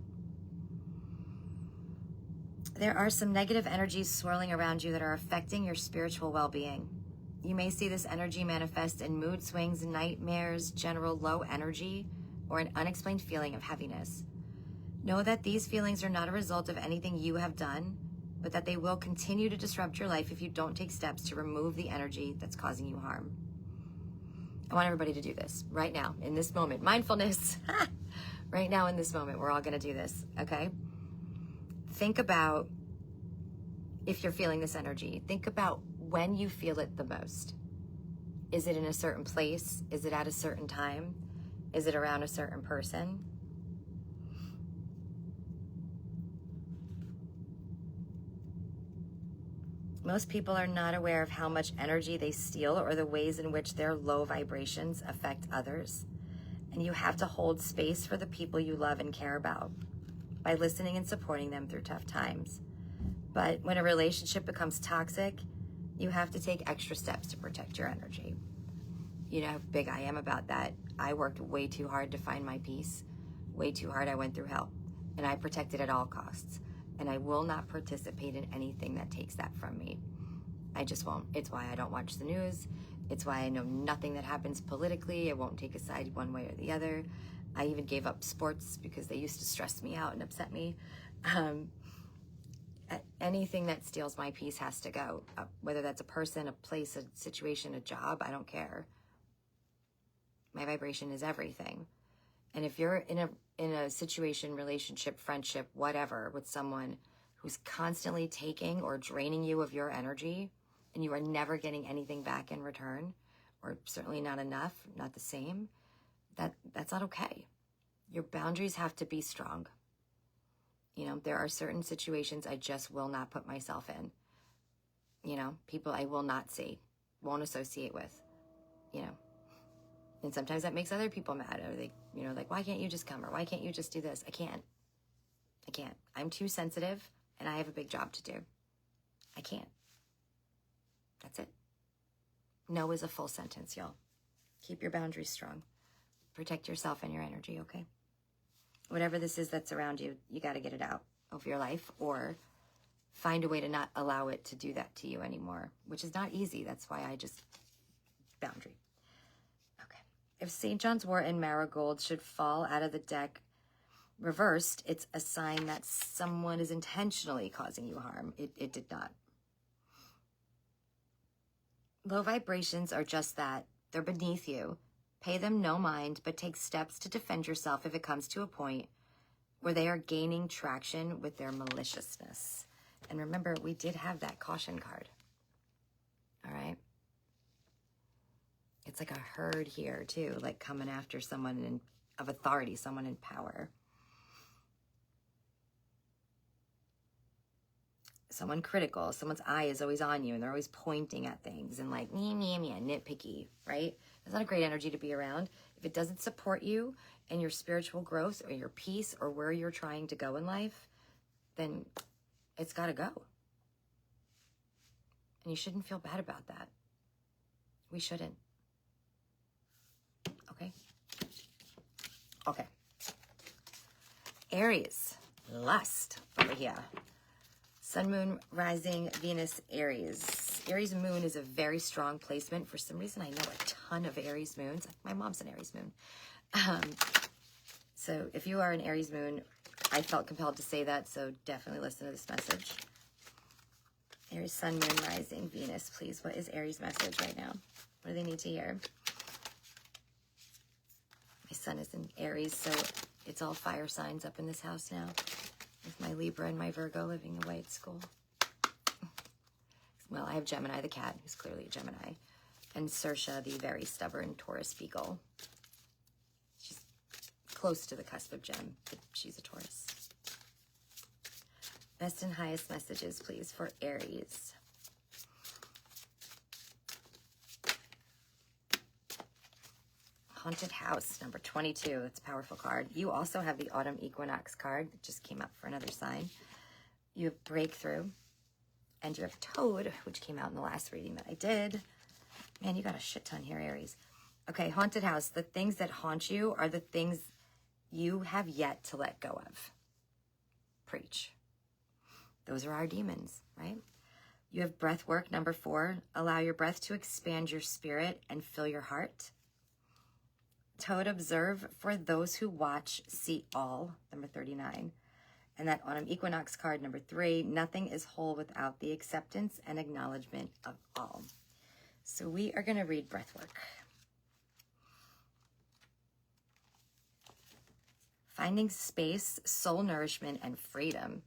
There are some negative energies swirling around you that are affecting your spiritual well-being. You may see this energy manifest in mood swings, nightmares, general low energy, or an unexplained feeling of heaviness. Know that these feelings are not a result of anything you have done, but that they will continue to disrupt your life if you don't take steps to remove the energy that's causing you harm. I want everybody to do this right now, in this moment. Mindfulness. Right now, in this moment, we're all going to do this, okay? Think about, if you're feeling this energy, think about when you feel it the most. Is it in a certain place? Is it at a certain time? Is it around a certain person? Most people are not aware of how much energy they steal or the ways in which their low vibrations affect others. And you have to hold space for the people you love and care about by listening and supporting them through tough times. But when a relationship becomes toxic, you have to take extra steps to protect your energy. You know how big I am about that. I worked way too hard to find my peace. Way too hard. I went through hell. And I protected at all costs. And I will not participate in anything that takes that from me. I just won't. It's why I don't watch the news. It's why I know nothing that happens politically. I won't take a side one way or the other. I even gave up sports because they used to stress me out and upset me. Anything that steals my peace has to go. Whether that's a person, a place, a situation, a job, I don't care. My vibration is everything. And if you're in a situation, relationship, friendship, whatever, with someone who's constantly taking or draining you of your energy, and you are never getting anything back in return, or certainly not enough, not the same, that's not okay. Your boundaries have to be strong. You know, there are certain situations I just will not put myself in. You know, people I will not see, won't associate with, you know. And sometimes that makes other people mad. Or they, you know, like, why can't you just come? Or why can't you just do this? I can't. I'm too sensitive, and I have a big job to do. I can't. That's it. No is a full sentence, y'all. Keep your boundaries strong. Protect yourself and your energy, okay? Whatever this is that's around you, you got to get it out of your life, or find a way to not allow it to do that to you anymore, which is not easy. That's why I just boundary. Okay. If St. John's wort and marigold should fall out of the deck reversed, it's a sign that someone is intentionally causing you harm. It did not. Low vibrations are just that. They're beneath you. Pay them no mind, but take steps to defend yourself if it comes to a point where they are gaining traction with their maliciousness. And remember, we did have that caution card. All right? It's like a herd here, too, like coming after someone of authority, someone in power. Someone critical, someone's eye is always on you, and they're always pointing at things and like, nitpicky, right? That's not a great energy to be around. If it doesn't support you and your spiritual growth or your peace or where you're trying to go in life, then it's got to go. And you shouldn't feel bad about that. We shouldn't. Okay? Okay. Aries, lust over here. Sun, Moon, Rising, Venus, Aries. Aries moon is a very strong placement. For some reason, I know a ton of Aries moons. My mom's an Aries moon. So if you are an Aries moon, I felt compelled to say that, so definitely listen to this message. Aries, Sun, Moon, Rising, Venus, please. What is Aries' message right now? What do they need to hear? My sun is in Aries, so it's all fire signs up in this house now. With my Libra and my Virgo living away at school. Well, I have Gemini the cat, who's clearly a Gemini, and Saoirse, the very stubborn Taurus beagle. She's close to the cusp of Gem, but she's a Taurus. Best and highest messages, please, for Aries. Haunted House, number 22. It's a powerful card. You also have the Autumn Equinox card that just came up for another sign. You have Breakthrough. And you have Toad, which came out in the last reading that I did. Man, you got a shit ton here, Aries. Okay, Haunted House. The things that haunt you are the things you have yet to let go of. Preach. Those are our demons, right? You have breath work, number 4. Allow your breath to expand your spirit and fill your heart. Toad, observe for those who watch, see all, number 39. And that Autumn Equinox card, number 3, nothing is whole without the acceptance and acknowledgement of all. So we are going to read breath work. Finding space, soul nourishment, and freedom.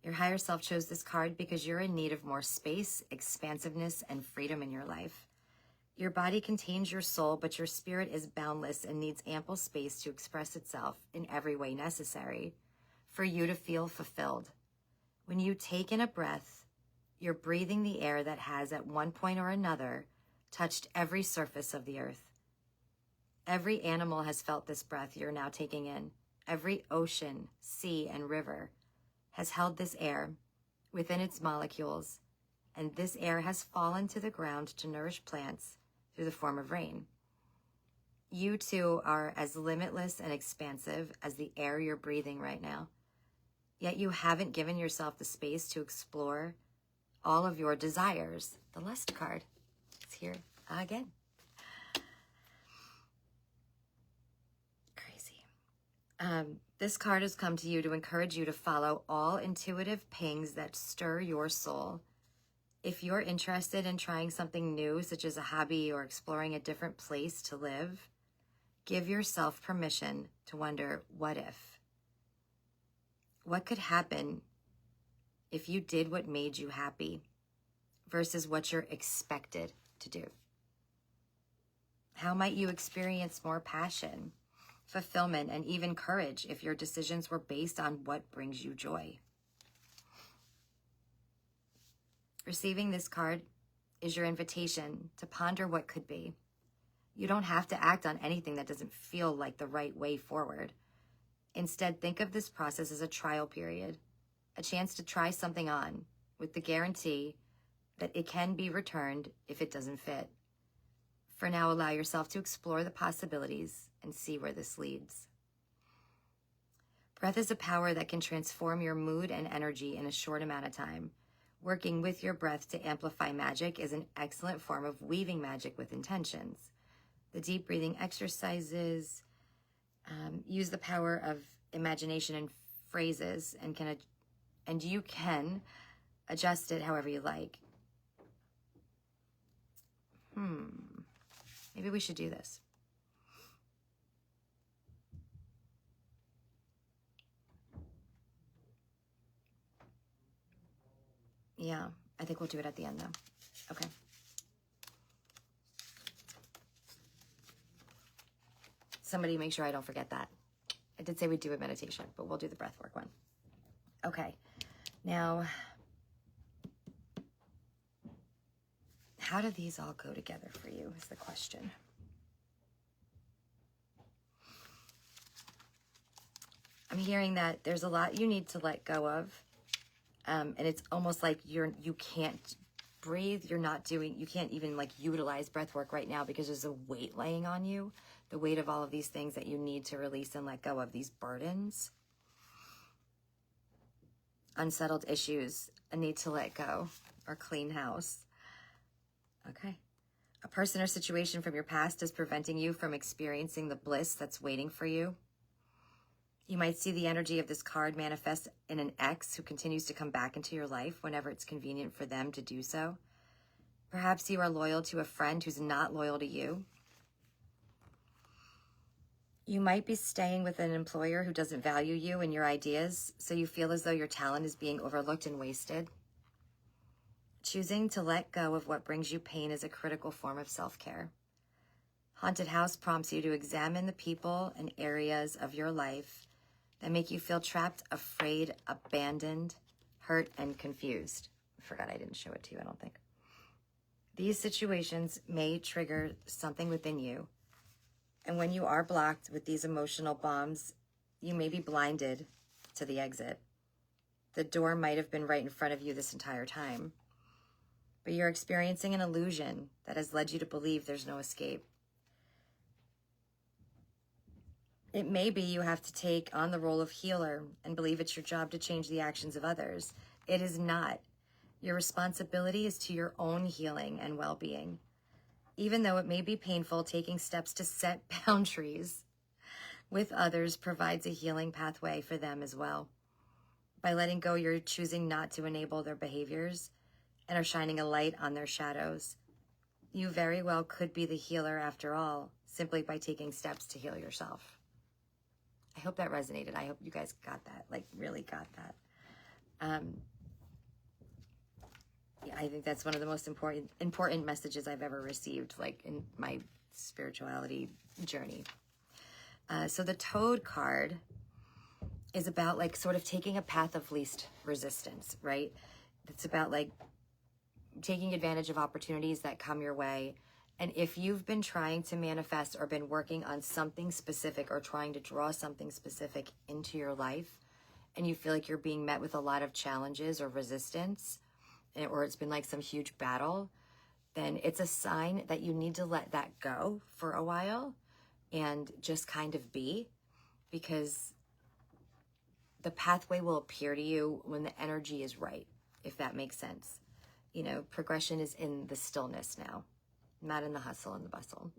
Your higher self chose this card because you're in need of more space, expansiveness, and freedom in your life. Your body contains your soul, but your spirit is boundless and needs ample space to express itself in every way necessary for you to feel fulfilled. When you take in a breath, you're breathing the air that has, at one point or another, touched every surface of the earth. Every animal has felt this breath you're now taking in. Every ocean, sea, and river has held this air within its molecules, and this air has fallen to the ground to nourish plants through the form of rain. You too are as limitless and expansive as the air you're breathing right now. Yet you haven't given yourself the space to explore all of your desires. The Lust card is here again. Crazy. This card has come to you to encourage you to follow all intuitive pings that stir your soul. If you're interested in trying something new, such as a hobby or exploring a different place to live, give yourself permission to wonder, what if? What could happen if you did what made you happy versus what you're expected to do? How might you experience more passion, fulfillment, and even courage if your decisions were based on what brings you joy? Receiving this card is your invitation to ponder what could be. You don't have to act on anything that doesn't feel like the right way forward. Instead, think of this process as a trial period, a chance to try something on with the guarantee that it can be returned if it doesn't fit. For now, allow yourself to explore the possibilities and see where this leads. Breath is a power that can transform your mood and energy in a short amount of time. Working with your breath to amplify magic is an excellent form of weaving magic with intentions. The deep breathing exercises use the power of imagination and phrases, and you can adjust it however you like. Maybe we should do this. Yeah, I think we'll do it at the end though. Okay. Somebody make sure I don't forget that. I did say we'd do a meditation, but we'll do the breathwork one. Okay. Now, how do these all go together for you is the question. I'm hearing that there's a lot you need to let go of. And it's almost like you can't breathe. You can't even like utilize breath work right now because there's a weight laying on you. The weight of all of these things that you need to release and let go of, these burdens. Unsettled issues, a need to let go or clean house. Okay. A person or situation from your past is preventing you from experiencing the bliss that's waiting for you. You might see the energy of this card manifest in an ex who continues to come back into your life whenever it's convenient for them to do so. Perhaps you are loyal to a friend who's not loyal to you. You might be staying with an employer who doesn't value you and your ideas, so you feel as though your talent is being overlooked and wasted. Choosing to let go of what brings you pain is a critical form of self-care. Haunted House prompts you to examine the people and areas of your life that make you feel trapped, afraid, abandoned, hurt, and confused. I forgot I didn't show it to you, I don't think. These situations may trigger something within you. And when you are blocked with these emotional bombs, you may be blinded to the exit. The door might have been right in front of you this entire time, but you're experiencing an illusion that has led you to believe there's no escape. It may be you have to take on the role of healer and believe it's your job to change the actions of others. It is not. Your responsibility is to your own healing and well-being. Even though it may be painful, taking steps to set boundaries with others provides a healing pathway for them as well. By letting go, you're choosing not to enable their behaviors and are shining a light on their shadows. You very well could be the healer after all, simply by taking steps to heal yourself. I hope that resonated. I hope you guys got that, like really got that. Yeah, I think that's one of the most important messages I've ever received, like in my spirituality journey. So the Toad card is about like sort of taking a path of least resistance, right? It's about like taking advantage of opportunities that come your way. And if you've been trying to manifest or been working on something specific or trying to draw something specific into your life, and you feel like you're being met with a lot of challenges or resistance, or it's been like some huge battle, then it's a sign that you need to let that go for a while and just kind of be, because the pathway will appear to you when the energy is right, if that makes sense. You know, progression is in the stillness now, not in the hustle and the bustle,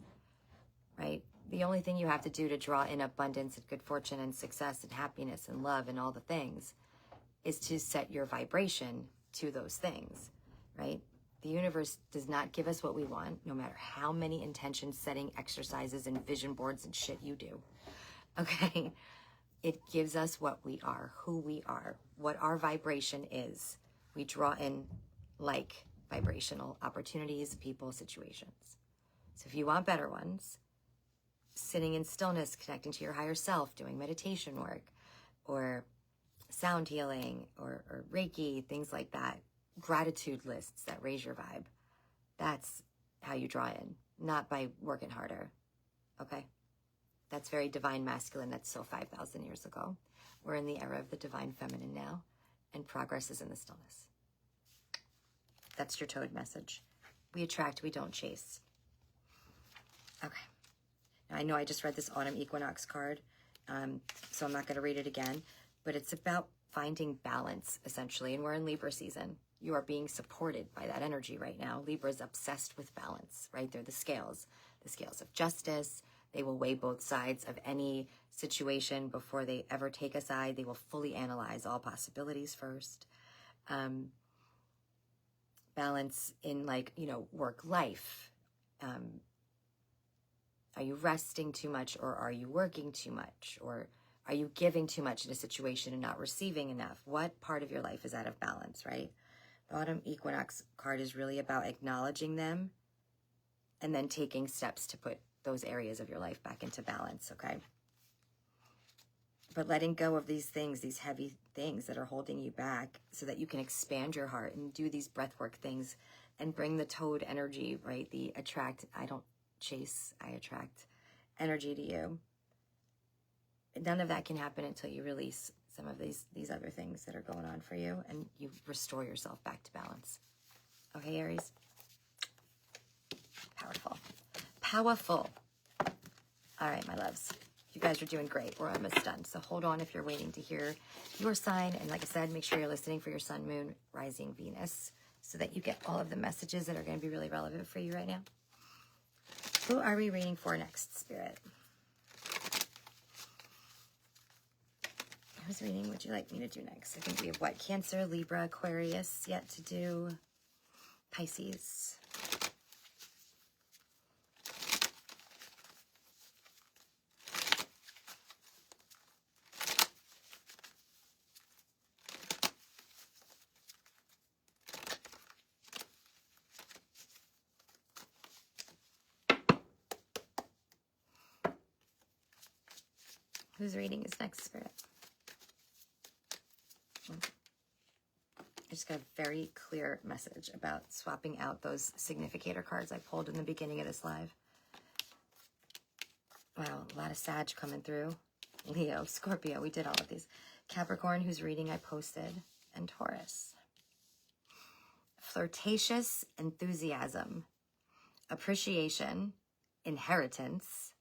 right? The only thing you have to do to draw in abundance and good fortune and success and happiness and love and all the things is to set your vibration to those things, right? The universe does not give us what we want, no matter how many intention setting exercises and vision boards and shit you do, okay? It gives us what we are, who we are, what our vibration is. We draw in like vibrational opportunities, people, situations. So if you want better ones, sitting in stillness, connecting to your higher self, doing meditation work, or sound healing, or Reiki, things like that, gratitude lists that raise your vibe. That's how you draw in, not by working harder, okay? That's very divine masculine. That's so 5,000 years ago. We're in the era of the divine feminine now, and progress is in the stillness. That's your Toad message. We attract, we don't chase. Okay. Now, I know I just read this autumn equinox card, so I'm not going to read it again, but it's about finding balance, essentially, and we're in Libra season. You are being supported by that energy right now. Libra is obsessed with balance, right? They're the scales of justice. They will weigh both sides of any situation before they ever take a side. They will fully analyze all possibilities first. Balance in, like, you know, work life. Are you resting too much, or are you working too much? Or are you giving too much in a situation and not receiving enough? What part of your life is out of balance, right? The autumn equinox card is really about acknowledging them and then taking steps to put those areas of your life back into balance, okay? But letting go of these things, these heavy things that are holding you back, so that you can expand your heart and do these breathwork things and bring the Toad energy, right? The attract, I don't chase, I attract energy to you. None of that can happen until you release some of these other things that are going on for you and you restore yourself back to balance. Okay, Aries? Powerful. Powerful. All right, my loves. You guys are doing great. We're almost done. So hold on if you're waiting to hear your sign. And like I said, make sure you're listening for your sun, moon, rising, Venus, so that you get all of the messages that are going to be really relevant for you right now. Who are we reading for next, Spirit? Whose reading would you like me to do next? I think we have what? Cancer, Libra, Aquarius yet to do. Pisces. Whose reading is next, Spirit? just got a very clear message about swapping out those significator cards I pulled in the beginning of this live. Wow, a lot of Sag coming through. Leo, Scorpio, we did all of these. Capricorn, whose reading I posted, and Taurus. Flirtatious enthusiasm, appreciation, inheritance,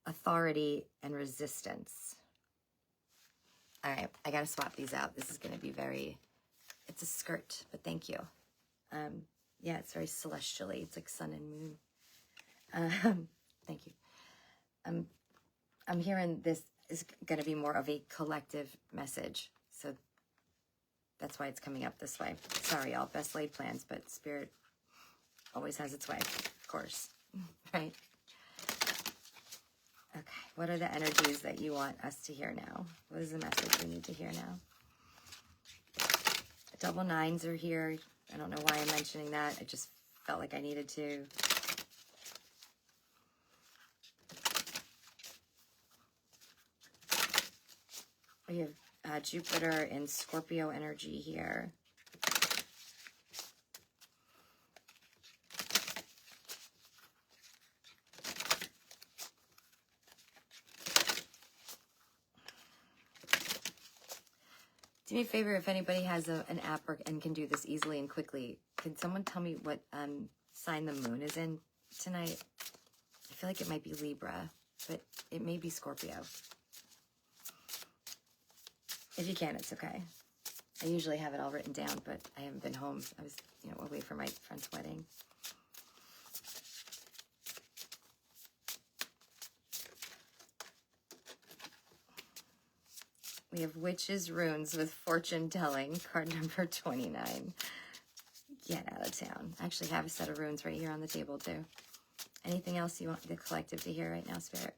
authority, and resistance. All right, I got to swap these out. This is going to be very, it's a skirt, but thank you. Yeah, it's very celestially. It's like sun and moon. Thank you. I'm hearing this is going to be more of a collective message. So that's why it's coming up this way. Sorry, y'all. Best laid plans, but Spirit always has its way, of course. Right? Okay. What are the energies that you want us to hear now? What is the message we need to hear now? Double nines are here. I don't know why I'm mentioning that. I just felt like I needed to. We have Jupiter and Scorpio energy here. Do me a favor, if anybody has an app and can do this easily and quickly, can someone tell me what sign the moon is in tonight? I feel like it might be Libra, but it may be Scorpio. If you can, it's okay. I usually have it all written down, but I haven't been home. I was, away for my friend's wedding. We have Witch's Runes with Fortune Telling, card number 29. Get out of town. I actually have a set of runes right here on the table, too. Anything else you want the collective to hear right now, Spirit?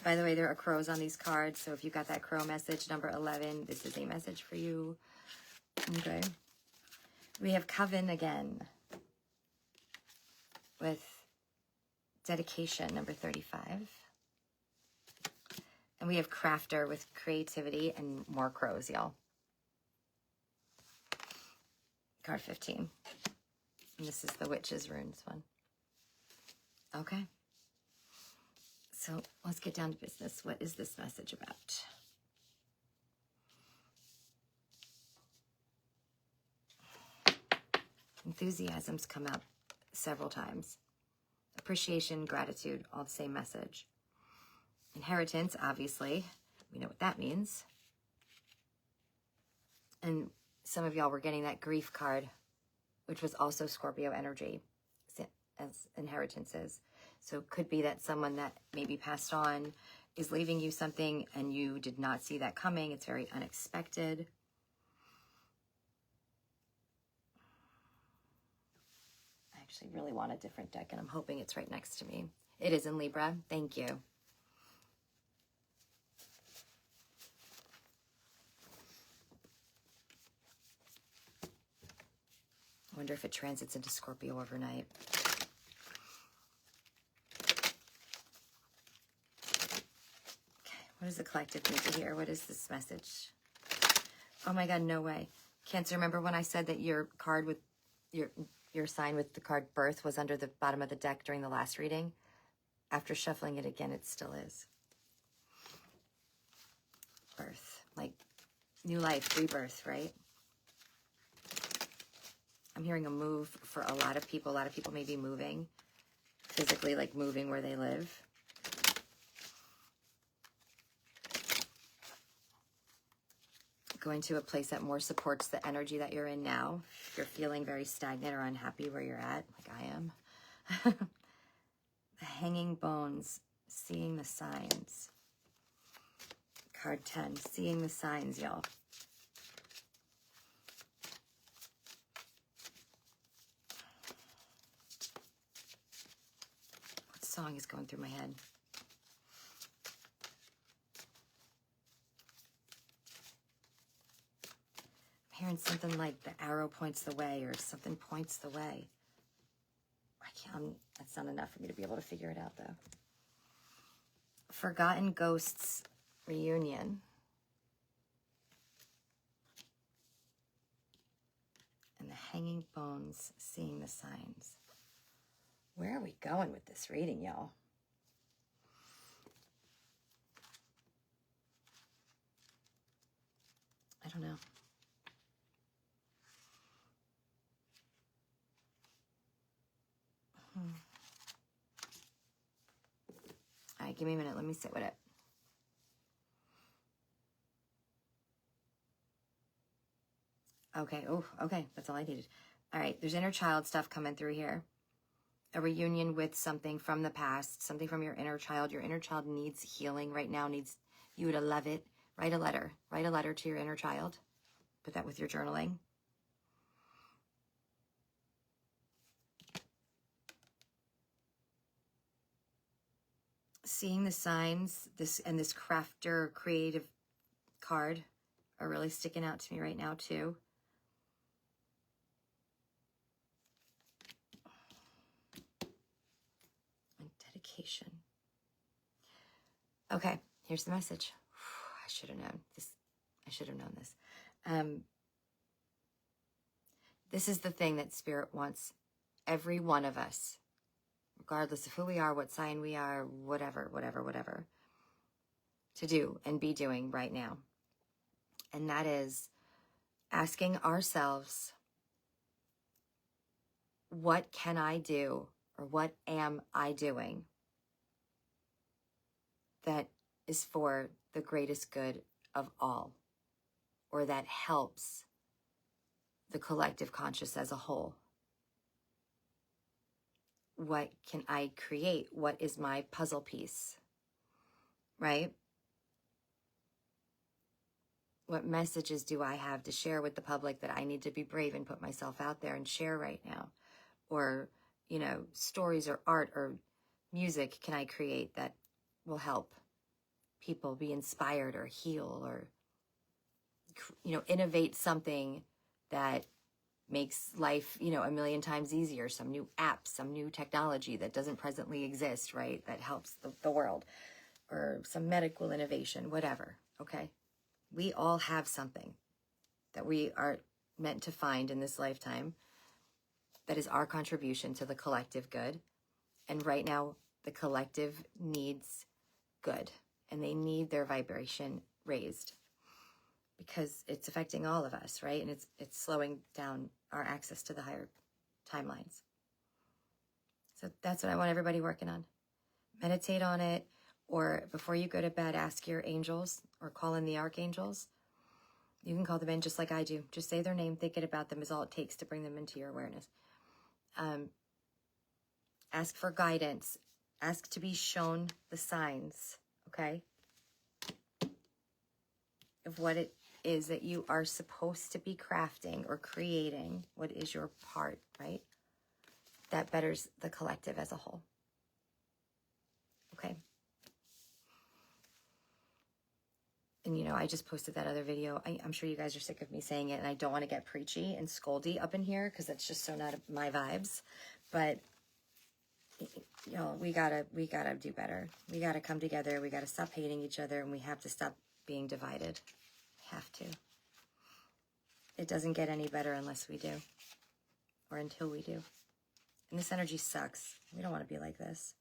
By the way, there are crows on these cards, so if you got that crow message, number 11, this is a message for you. Okay. We have Coven again with Dedication, number 35. And we have Crafter with Creativity and more crows, y'all. Card 15. And this is the Witch's Runes one. Okay. So let's get down to business. What is this message about? Enthusiasms come up several times. Appreciation, gratitude, all the same message. Inheritance, obviously. We know what that means. And some of y'all were getting that grief card, which was also Scorpio energy, as inheritance is. So it could be that someone that maybe passed on is leaving you something and you did not see that coming. It's very unexpected. I actually really want a different deck, and I'm hoping it's right next to me. It is in Libra. Thank you. I wonder if it transits into Scorpio overnight. What does the collective need to hear? What is this message? Oh my God, no way. Cancer, remember when I said that your card with your sign with the card birth was under the bottom of the deck during the last reading? After shuffling it again, it still is. Birth, like new life, rebirth, right? I'm hearing a move for a lot of people. A lot of people may be moving, physically, like moving where they live. Going to a place that more supports the energy that you're in now. If you're feeling very stagnant or unhappy where you're at, like I am. The Hanging Bones, seeing the signs. Card 10, seeing the signs, y'all. What song is going through my head? Hearing something like the arrow points the way or something points the way. That's not enough for me to be able to figure it out though. Forgotten Ghosts reunion. And the hanging bones, seeing the signs. Where are we going with this reading, y'all? I don't know. All right, give me a minute. Let me sit with it. Okay. Oh, okay. That's all I needed. All right. There's inner child stuff coming through here. A reunion with something from the past, something from your inner child. Your inner child needs healing right now, needs you to love it. Write a letter. Write a letter to your inner child. Put that with your journaling. Seeing the signs, this crafter creative card are really sticking out to me right now too. And dedication. Okay, here's the message. I should have known this. I should have known this. This is the thing that Spirit wants every one of us, regardless of who we are, what sign we are, whatever, to do and be doing right now. And that is asking ourselves, what can I do, or what am I doing that is for the greatest good of all, or that helps the collective conscious as a whole? What can I create? What is my puzzle piece, right? What messages do I have to share with the public that I need to be brave and put myself out there and share right now? Or, you know, stories or art or music can I create that will help people be inspired or heal, or, you know, innovate something that makes life, you know, a million times easier, some new app, some new technology that doesn't presently exist, right? That helps the world, or some medical innovation, whatever, okay? We all have something that we are meant to find in this lifetime that is our contribution to the collective good. And right now, the collective needs good, and they need their vibration raised because it's affecting all of us, right? And it's slowing down our access to the higher timelines. So that's what I want everybody working on. Meditate on it, or before you go to bed, ask your angels or call in the archangels. You can call them in just like I do. Just say their name, thinking about them is all it takes to bring them into your awareness. Ask for guidance. Ask to be shown the signs, okay, of what it is that you are supposed to be crafting or creating. What is your part, right? That betters the collective as a whole. Okay. And, you know, I just posted that other video. I'm sure you guys are sick of me saying it, and I don't want to get preachy and scoldy up in here because that's just so not my vibes. But, you know, we gotta do better. We gotta come together. We gotta stop hating each other, and we have to stop being divided. We have to. It doesn't get any better unless we do, or until we do. And this energy sucks. We don't want to be like this.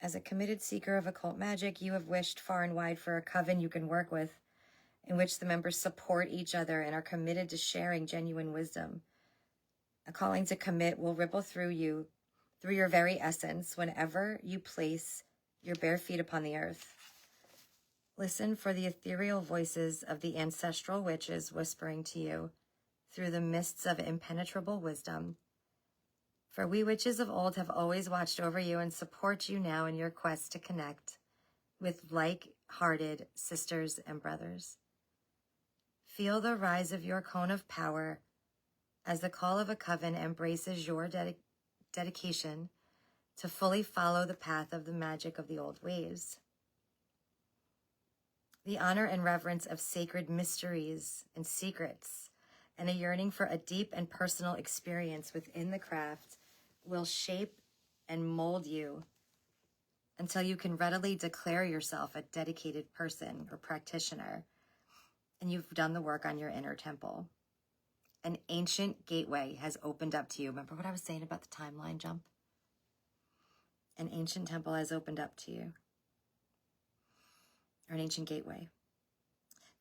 As a committed seeker of occult magic, you have wished far and wide for a coven you can work with, in which the members support each other and are committed to sharing genuine wisdom. A calling to commit will ripple through you, through your very essence, whenever you place your bare feet upon the earth. Listen for the ethereal voices of the ancestral witches whispering to you through the mists of impenetrable wisdom. For we witches of old have always watched over you and support you now in your quest to connect with like-hearted sisters and brothers. Feel the rise of your cone of power as the call of a coven embraces your dedication to fully follow the path of the magic of the old ways. The honor and reverence of sacred mysteries and secrets, and a yearning for a deep and personal experience within the craft will shape and mold you until you can readily declare yourself a dedicated person or practitioner, and you've done the work on your inner temple. An ancient gateway has opened up to you. Remember what I was saying about the timeline jump? An ancient temple has opened up to you, or an ancient gateway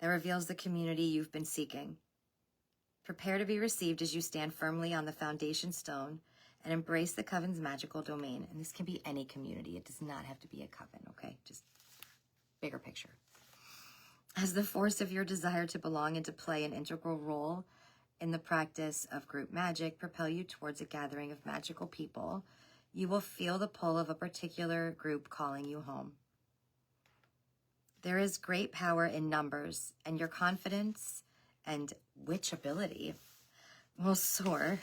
that reveals the community you've been seeking. Prepare to be received as you stand firmly on the foundation stone and embrace the coven's magical domain. And this can be any community. It does not have to be a coven, okay? Just bigger picture. As the force of your desire to belong and to play an integral role in the practice of group magic propel you towards a gathering of magical people, you will feel the pull of a particular group calling you home. There is great power in numbers, and your confidence and witchability will soar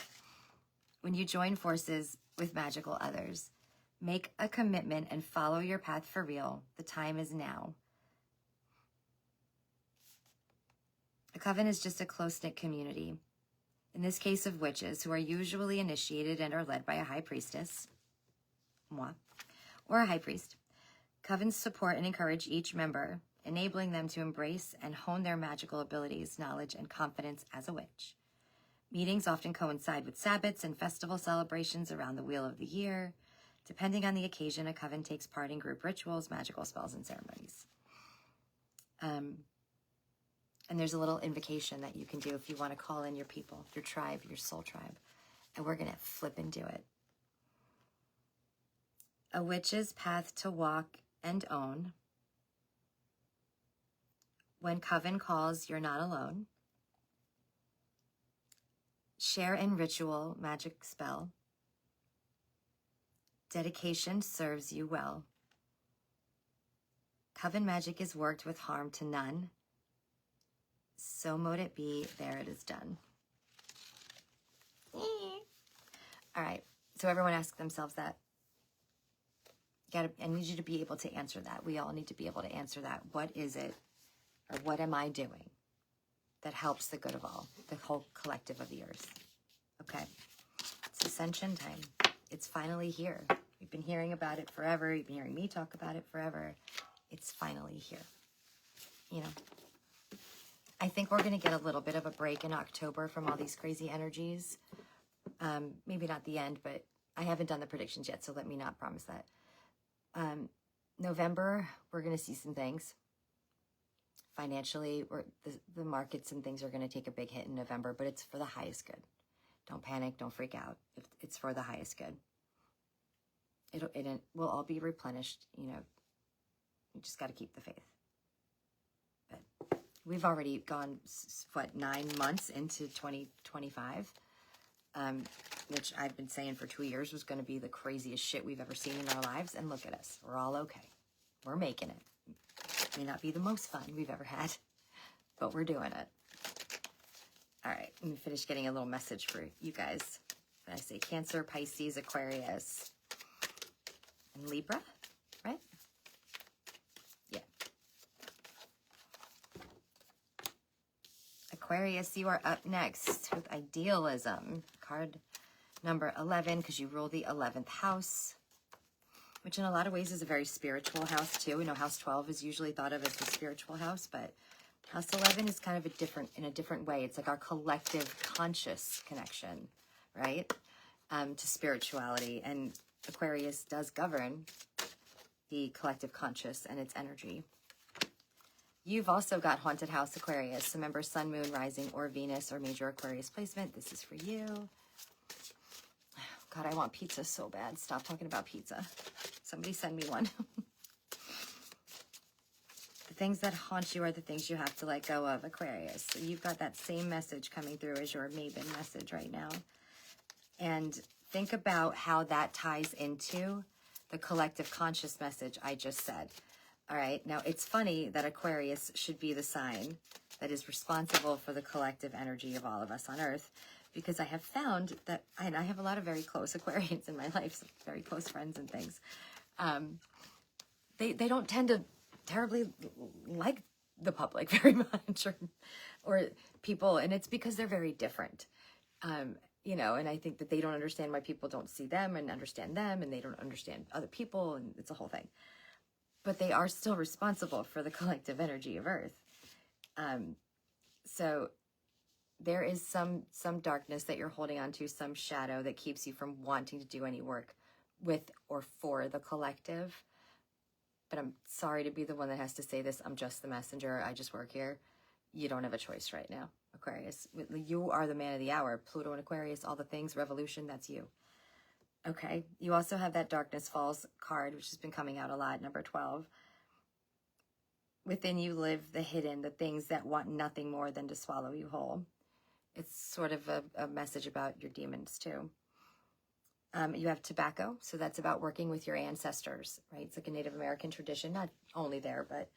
when you join forces with magical others. Make a commitment and follow your path for real. The time is now. A coven is just a close-knit community, in this case of witches, who are usually initiated and are led by a high priestess, moi, or a high priest. Covens support and encourage each member, enabling them to embrace and hone their magical abilities, knowledge, and confidence as a witch. Meetings often coincide with Sabbats and festival celebrations around the wheel of the year. Depending on the occasion, a coven takes part in group rituals, magical spells, and ceremonies. And there's a little invocation that you can do if you want to call in your people, your tribe, your soul tribe. And we're going to flip and do it. A witch's path to walk and own. When coven calls, you're not alone. Share in ritual, magic spell. Dedication serves you well. Coven magic is worked with harm to none. So mote it be, there it is done. All right, so everyone ask themselves that. I need you to be able to answer that. We all need to be able to answer that. What is it, or what am I doing that helps the good of all, the whole collective of the earth? Okay, it's ascension time. It's finally here. We've been hearing about it forever. You've been hearing me talk about it forever. It's finally here. You know, I think we're going to get a little bit of a break in October from all these crazy energies. Maybe not the end, but I haven't done the predictions yet, so let me not promise that. November, we're going to see some things. Financially, the markets and things are going to take a big hit in November, but it's for the highest good. Don't panic. Don't freak out. It's for the highest good. It will all be replenished. You know, you just got to keep the faith. But we've already gone, 9 months into 2025, which I've been saying for 2 years was going to be the craziest shit we've ever seen in our lives. And look at us. We're all okay. We're making it. May not be the most fun we've ever had, but we're doing it. All right, let me finish getting a little message for you guys. I say Cancer, Pisces, Aquarius, and Libra, right? Yeah. Aquarius, you are up next with Idealism. Card number 11, because you rule the 11th house, which in a lot of ways is a very spiritual house too. We know house 12 is usually thought of as the spiritual house, but house 11 is kind of in a different way. It's like our collective conscious connection, right? To spirituality. And Aquarius does govern the collective conscious and its energy. You've also got haunted house Aquarius. Remember, sun, moon, rising, or Venus, or major Aquarius placement. This is for you. God, I want pizza so bad. Stop talking about pizza. Somebody send me one. The things that haunt you are the things you have to let go of, Aquarius. So you've got that same message coming through as your Maven message right now. And think about how that ties into the collective conscious message I just said. All right, now it's funny that Aquarius should be the sign that is responsible for the collective energy of all of us on Earth, because I have found that, and I have a lot of very close Aquarians in my life, so very close friends and things. They don't tend to terribly like the public very much, or people, and it's because they're very different. you know, and I think that they don't understand why people don't see them and understand them, and they don't understand other people, and it's a whole thing. But they are still responsible for the collective energy of Earth. So there is some darkness that you're holding on to, some shadow that keeps you from wanting to do any work with or for the collective. But I'm sorry to be the one that has to say this. I'm just the messenger. I just work here. You don't have a choice right now, Aquarius. You are the man of the hour. Pluto and Aquarius, all the things, revolution, that's you. Okay. You also have that Darkness Falls card, which has been coming out a lot, number 12. Within you live the hidden, the things that want nothing more than to swallow you whole. It's sort of a message about your demons too. You have tobacco, so that's about working with your ancestors, right? It's like a Native American tradition, not only there, but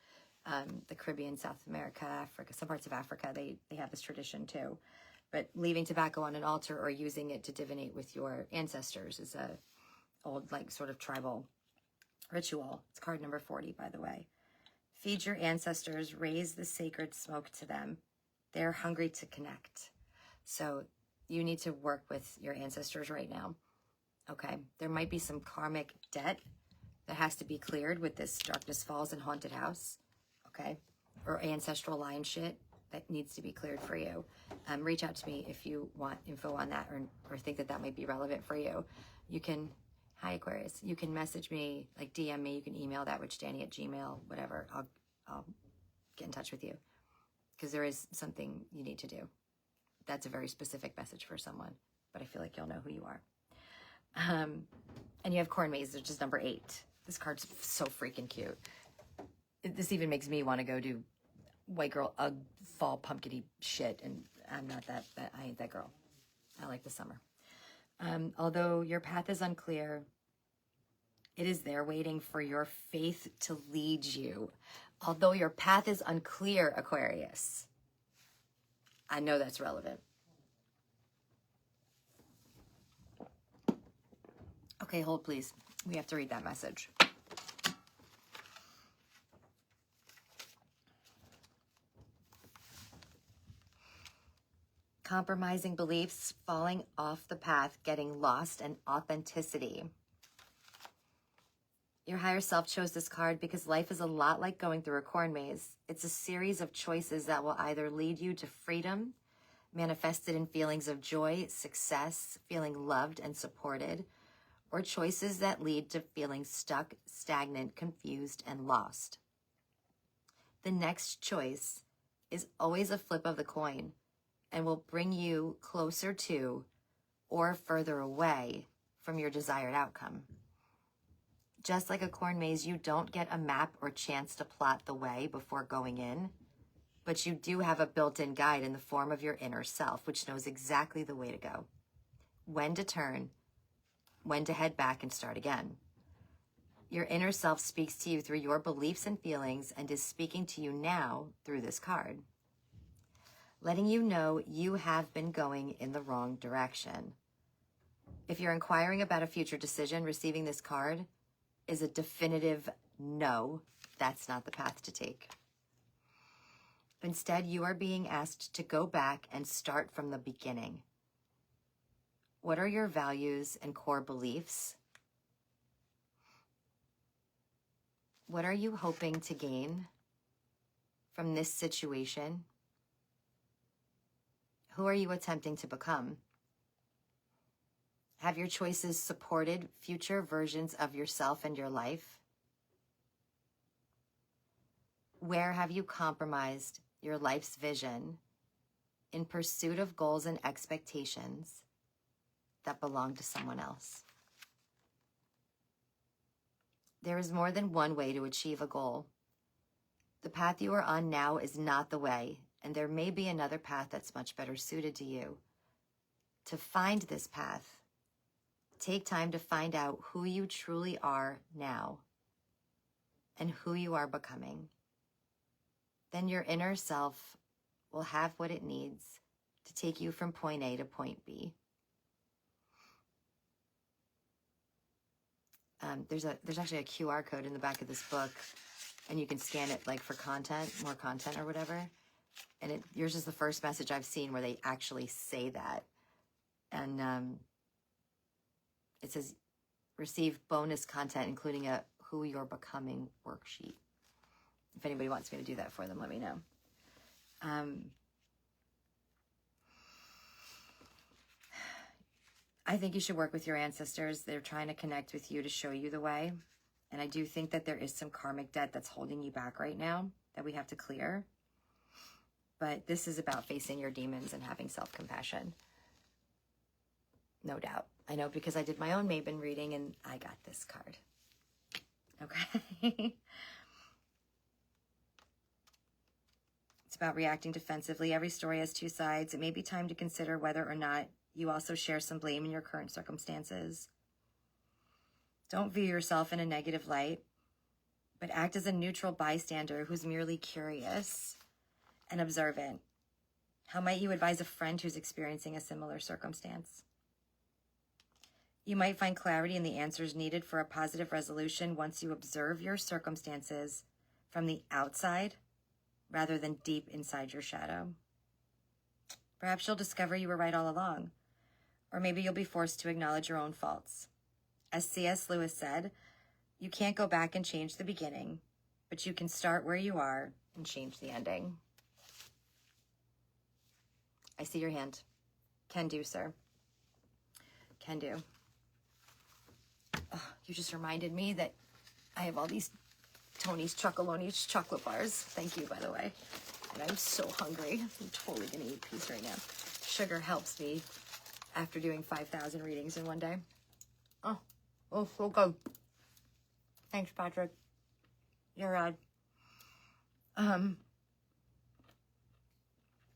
the Caribbean, South America, Africa, some parts of Africa, they have this tradition too. But leaving tobacco on an altar or using it to divinate with your ancestors is a old, like, sort of tribal ritual. It's card number 40, by the way. Feed your ancestors, raise the sacred smoke to them. They're hungry to connect. So you need to work with your ancestors right now. Okay, there might be some karmic debt that has to be cleared with this Darkness Falls and Haunted House, okay? Or ancestral line shit that needs to be cleared for you. Reach out to me if you want info on that or think that might be relevant for you. You can, hi Aquarius, you can message me, like DM me, you can email that, Dani@gmail, whatever. I'll get in touch with you because there is something you need to do. That's a very specific message for someone, but I feel like you'll know who you are. And you have Corn Maze, which is number 8. This card's so freaking cute. This even makes me want to go do white girl fall pumpkiny shit, and I'm not that I ain't that girl. I like the summer. Although your path is unclear, it is there waiting for your faith to lead you. Although your path is unclear, Aquarius. I know that's relevant. Okay, hold please. We have to read that message. Compromising beliefs, falling off the path, getting lost, and authenticity. Your higher self chose this card because life is a lot like going through a corn maze. It's a series of choices that will either lead you to freedom, manifested in feelings of joy, success, feeling loved and supported, or choices that lead to feeling stuck, stagnant, confused, and lost. The next choice is always a flip of the coin and will bring you closer to or further away from your desired outcome. Just like a corn maze, you don't get a map or chance to plot the way before going in, but you do have a built-in guide in the form of your inner self, which knows exactly the way to go, when to turn, when to head back and start again. Your inner self speaks to you through your beliefs and feelings and is speaking to you now through this card, letting you know you have been going in the wrong direction. If you're inquiring about a future decision, receiving this card is a definitive no, that's not the path to take. Instead, you are being asked to go back and start from the beginning. What are your values and core beliefs? What are you hoping to gain from this situation? Who are you attempting to become? Have your choices supported future versions of yourself and your life? Where have you compromised your life's vision in pursuit of goals and expectations that belong to someone else? There is more than one way to achieve a goal. The path you are on now is not the way, and there may be another path that's much better suited to you. To find this path, take time to find out who you truly are now and who you are becoming. Then your inner self will have what it needs to take you from point A to point B. There's actually a QR code in the back of this book, and you can scan it like for content, more content or whatever. And yours is the first message I've seen where they actually say that. And it says receive bonus content, including a who you're becoming worksheet. If anybody wants me to do that for them, let me know. I think you should work with your ancestors. They're trying to connect with you to show you the way. And I do think that there is some karmic debt that's holding you back right now that we have to clear. But this is about facing your demons and having self-compassion. No doubt. I know because I did my own Maven reading and I got this card. Okay. It's about reacting defensively. Every story has two sides. It may be time to consider whether or not you also share some blame in your current circumstances. Don't view yourself in a negative light, but act as a neutral bystander who's merely curious and observant. How might you advise a friend who's experiencing a similar circumstance? You might find clarity in the answers needed for a positive resolution once you observe your circumstances from the outside rather than deep inside your shadow. Perhaps you'll discover you were right all along, or maybe you'll be forced to acknowledge your own faults. As C.S. Lewis said, you can't go back and change the beginning, but you can start where you are and change the ending. I see your hand. Can do, sir. Can do. Oh, you just reminded me that I have all these Tony's Chocoloni's chocolate bars. Thank you, by the way. And I'm so hungry. I'm totally going to eat a piece right now. Sugar helps me after doing 5,000 readings in one day. Oh, so good. Thanks, Patrick. You're rad. All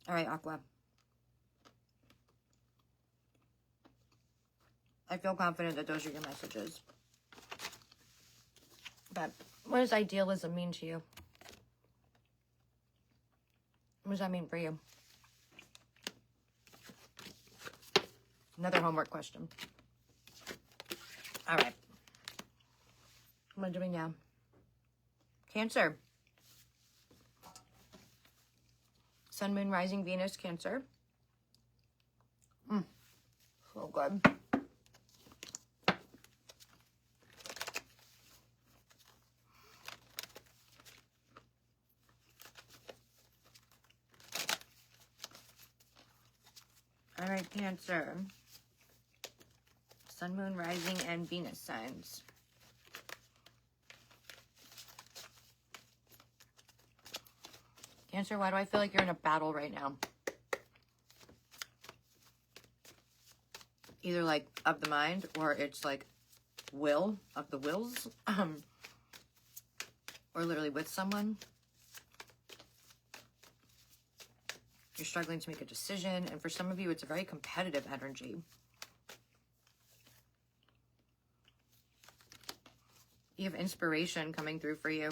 right, Aqua. I feel confident that those are your messages. But what does idealism mean to you? What does that mean for you? Another homework question. All right. What am I doing now? Cancer. Sun, Moon, Rising, Venus, Cancer. So good. All right, Cancer. Sun, Moon, Rising, and Venus signs. Cancer, why do I feel like you're in a battle right now? Either like of the mind or it's like will of the wills. Or literally with someone. You're struggling to make a decision. And for some of you, it's a very competitive energy. You have inspiration coming through for you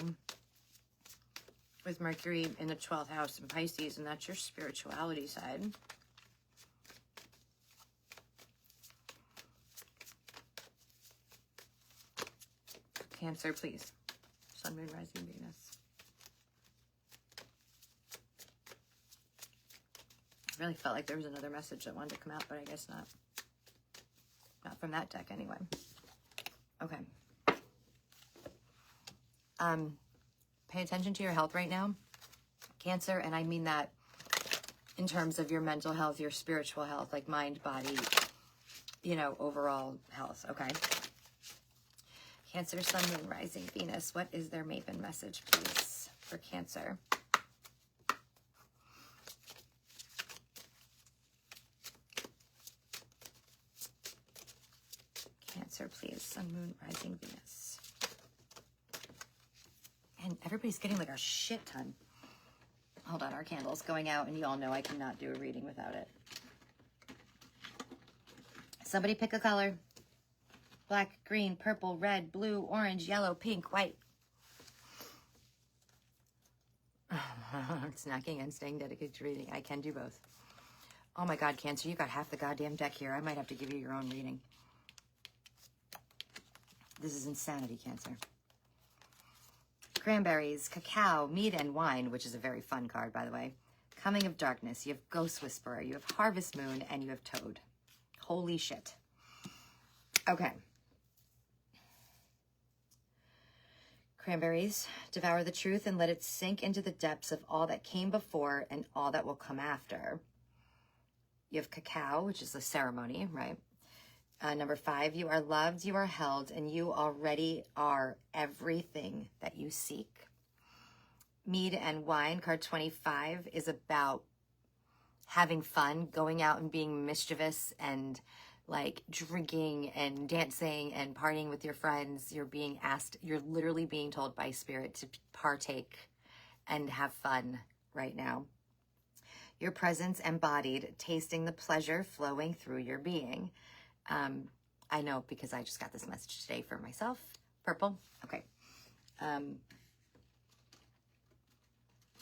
with Mercury in the 12th house in Pisces, and that's your spirituality side. Cancer, please. Sun, Moon, Rising, Venus. I really felt like there was another message that wanted to come out, but I guess not. Not from that deck anyway. Okay. Pay attention to your health right now, Cancer, and I mean that in terms of your mental health, your spiritual health, like mind, body, you know, overall health, okay? Cancer, Sun, Moon, Rising, Venus. What is their Maven message, please, for Cancer? Cancer, please. Sun, Moon, Rising, Venus. And everybody's getting like a shit ton. Hold on, our candle's going out, and you all know I cannot do a reading without it. Somebody pick a color. Black, green, purple, red, blue, orange, yellow, pink, white. Snacking and staying dedicated to reading. I can do both. Oh my God, Cancer, you got half the goddamn deck here. I might have to give you your own reading. This is insanity, Cancer. Cranberries, cacao, meat, and wine, which is a very fun card, by the way. Coming of darkness. You have Ghost Whisperer. You have Harvest Moon, and you have Toad. Holy shit. Okay. Cranberries, devour the truth and let it sink into the depths of all that came before and all that will come after. You have cacao, which is the ceremony, right? Number 5, you are loved, you are held, and you already are everything that you seek. Mead and wine, card 25, is about having fun, going out and being mischievous and like drinking and dancing and partying with your friends. You're being asked, you're literally being told by spirit to partake and have fun right now. Your presence embodied, tasting the pleasure flowing through your being. I know because I just got this message today for myself. Purple. Okay.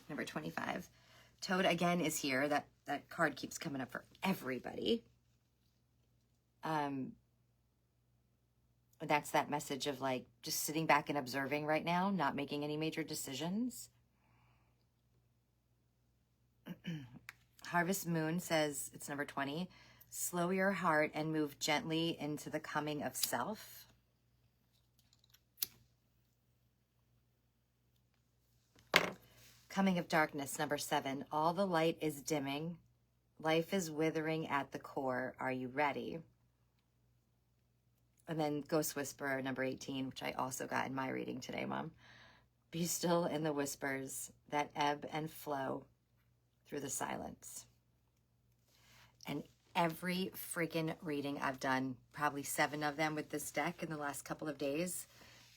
Number 25. Toad again is here. That card keeps coming up for everybody. That's that message of like just sitting back and observing right now, not making any major decisions. Harvest Moon says, it's number 20, slow your heart and move gently into the coming of self. Coming of Darkness, number 7, all the light is dimming. Life is withering at the core. Are you ready? And then Ghost Whisperer, number 18, which I also got in my reading today, Mom. Be still in the whispers that ebb and flow through the silence. And every freaking reading I've done, probably 7 of them with this deck in the last couple of days,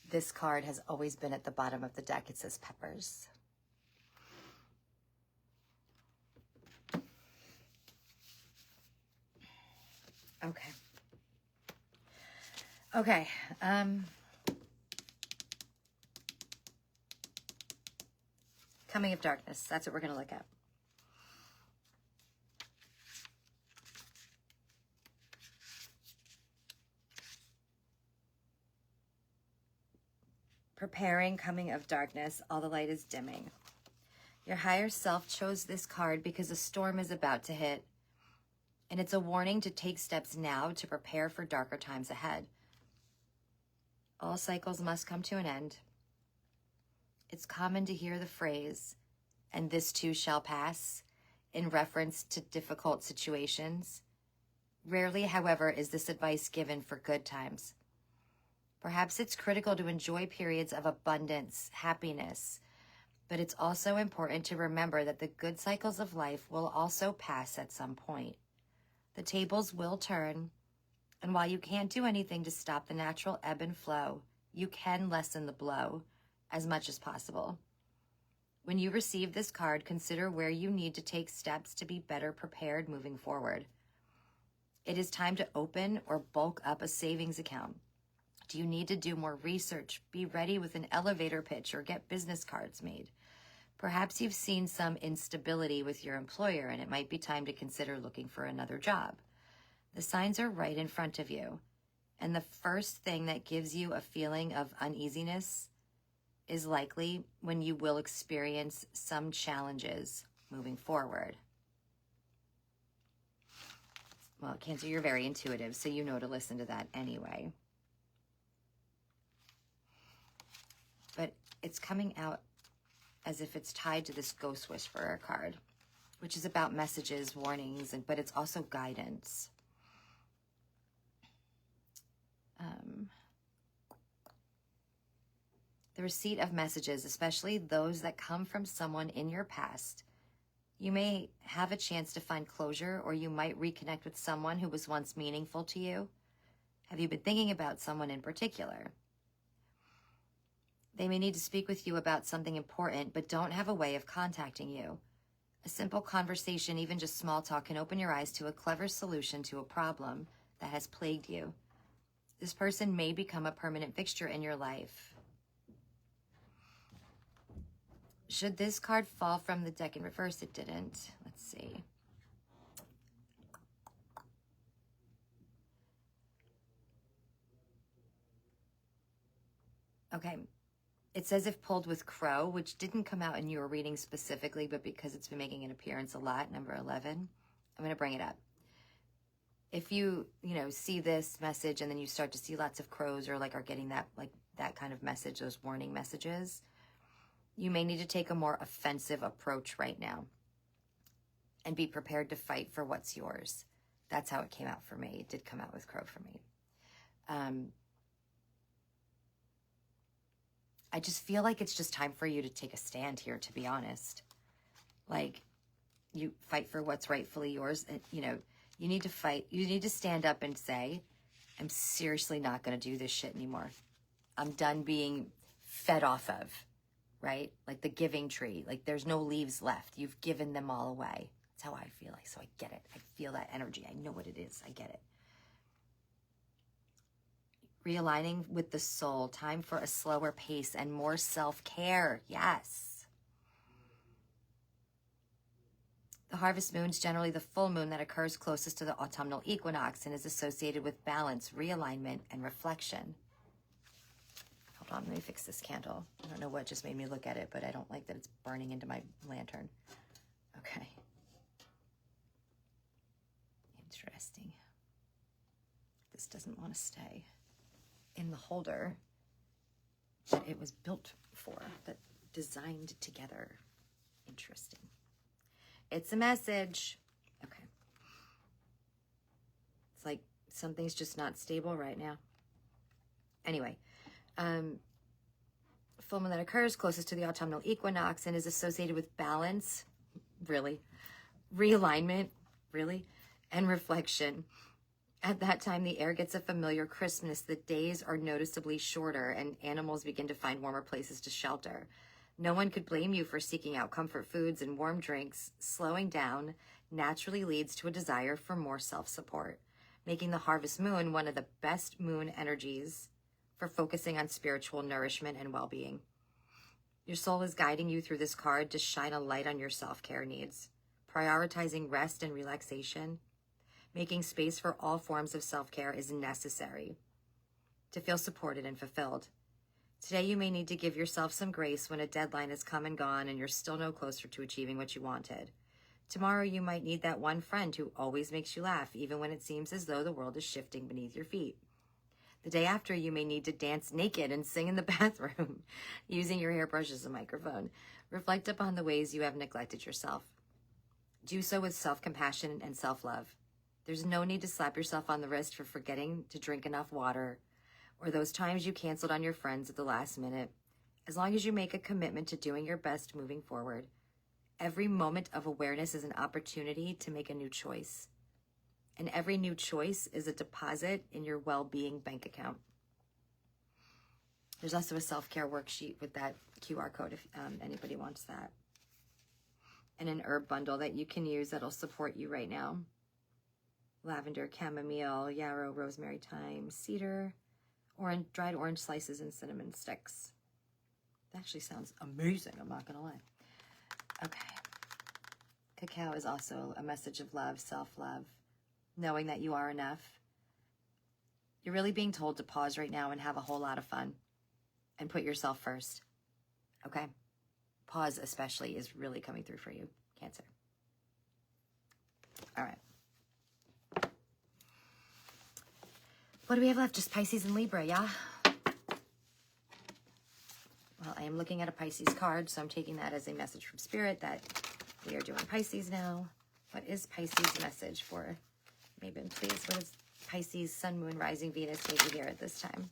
this card has always been at the bottom of the deck. It says peppers. Okay. Okay. Coming of Darkness. That's what we're going to look at. Preparing, coming of darkness, all the light is dimming. Your higher self chose this card because a storm is about to hit, and it's a warning to take steps now to prepare for darker times ahead. All cycles must come to an end. It's common to hear the phrase, and this too shall pass, in reference to difficult situations. Rarely, however, is this advice given for good times. Perhaps it's critical to enjoy periods of abundance, happiness, but it's also important to remember that the good cycles of life will also pass at some point. The tables will turn, and while you can't do anything to stop the natural ebb and flow, you can lessen the blow as much as possible. When you receive this card, consider where you need to take steps to be better prepared moving forward. It is time to open or bulk up a savings account. Do you need to do more research, be ready with an elevator pitch, or get business cards made? Perhaps you've seen some instability with your employer and it might be time to consider looking for another job. The signs are right in front of you. And the first thing that gives you a feeling of uneasiness is likely when you will experience some challenges moving forward. Well, Cancer, you're very intuitive, so you know to listen to that anyway. But it's coming out as if it's tied to this Ghost Whisperer card, which is about messages, warnings, but it's also guidance. The receipt of messages, especially those that come from someone in your past. You may have a chance to find closure, or you might reconnect with someone who was once meaningful to you. Have you been thinking about someone in particular? They may need to speak with you about something important, but don't have a way of contacting you. A simple conversation, even just small talk, can open your eyes to a clever solution to a problem that has plagued you. This person may become a permanent fixture in your life. Should this card fall from the deck in reverse? It didn't. Let's see. Okay. It says if pulled with crow, which didn't come out in your reading specifically, but because it's been making an appearance a lot, number 11, I'm going to bring it up. if you, see this message and then you start to see lots of crows or like are getting that kind of message, those warning messages, you may need to take a more offensive approach right now and be prepared to fight for what's yours. That's how it came out for me. It did come out with crow for me. I just feel like it's just time for you to take a stand here, to be honest. Like, you fight for what's rightfully yours. And, you need to fight. You need to stand up and say, I'm seriously not going to do this shit anymore. I'm done being fed off of, right? Like the giving tree. Like there's no leaves left. You've given them all away. That's how I feel like. So I get it. I feel that energy. I know what it is. I get it. Realigning with the soul. Time for a slower pace and more self-care. Yes. The harvest moon is generally the full moon that occurs closest to the autumnal equinox and is associated with balance, realignment, and reflection. Hold on, let me fix this candle. I don't know what just made me look at it, but I don't like that it's burning into my lantern. Okay. Interesting. This doesn't want to stay in the holder that it was built for, that designed together. Interesting. It's a message. Okay. It's like something's just not stable right now. Anyway, full moon that occurs closest to the autumnal equinox and is associated with balance, really, realignment, really, and reflection. At that time, the air gets a familiar crispness. The days are noticeably shorter and animals begin to find warmer places to shelter. No one could blame you for seeking out comfort foods and warm drinks. Slowing down naturally leads to a desire for more self-support, making the harvest moon one of the best moon energies for focusing on spiritual nourishment and well-being. Your soul is guiding you through this card to shine a light on your self-care needs, prioritizing rest and relaxation. Making space for all forms of self-care is necessary to feel supported and fulfilled. Today, you may need to give yourself some grace when a deadline has come and gone and you're still no closer to achieving what you wanted. Tomorrow, you might need that one friend who always makes you laugh, even when it seems as though the world is shifting beneath your feet. The day after, you may need to dance naked and sing in the bathroom, using your hairbrush as a microphone. Reflect upon the ways you have neglected yourself. Do so with self-compassion and self-love. There's no need to slap yourself on the wrist for forgetting to drink enough water, or those times you canceled on your friends at the last minute. As long as you make a commitment to doing your best moving forward, every moment of awareness is an opportunity to make a new choice. And every new choice is a deposit in your well-being bank account. There's also a self-care worksheet with that QR code if anybody wants that. And an herb bundle that you can use that'll support you right now. Lavender, chamomile, yarrow, rosemary, thyme, cedar, dried orange slices, and cinnamon sticks. That actually sounds amazing, I'm not gonna lie. Okay. Cacao is also a message of love, self-love, knowing that you are enough. You're really being told to pause right now and have a whole lot of fun and put yourself first, okay? Pause especially is really coming through for you, Cancer. All right. What do we have left? Just Pisces and Libra, yeah? Well, I am looking at a Pisces card, so I'm taking that as a message from Spirit that we are doing Pisces now. What is Pisces' message for Mabon, please? What is Pisces, Sun, Moon, Rising, Venus need to hear at this time?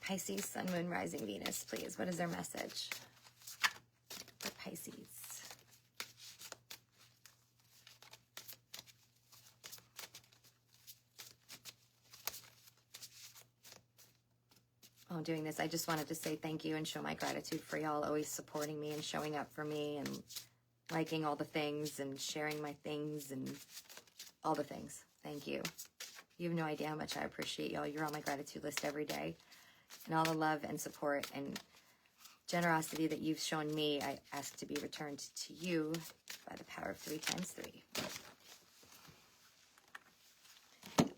Pisces, Sun, Moon, Rising, Venus, please. What is their message for Pisces? While I'm doing this, I just wanted to say thank you and show my gratitude for y'all always supporting me and showing up for me and liking all the things and sharing my things and all the things. Thank you. You have no idea how much I appreciate y'all. You're on my gratitude list every day. And all the love and support and generosity that you've shown me, I ask to be returned to you by the power of 3 times 3.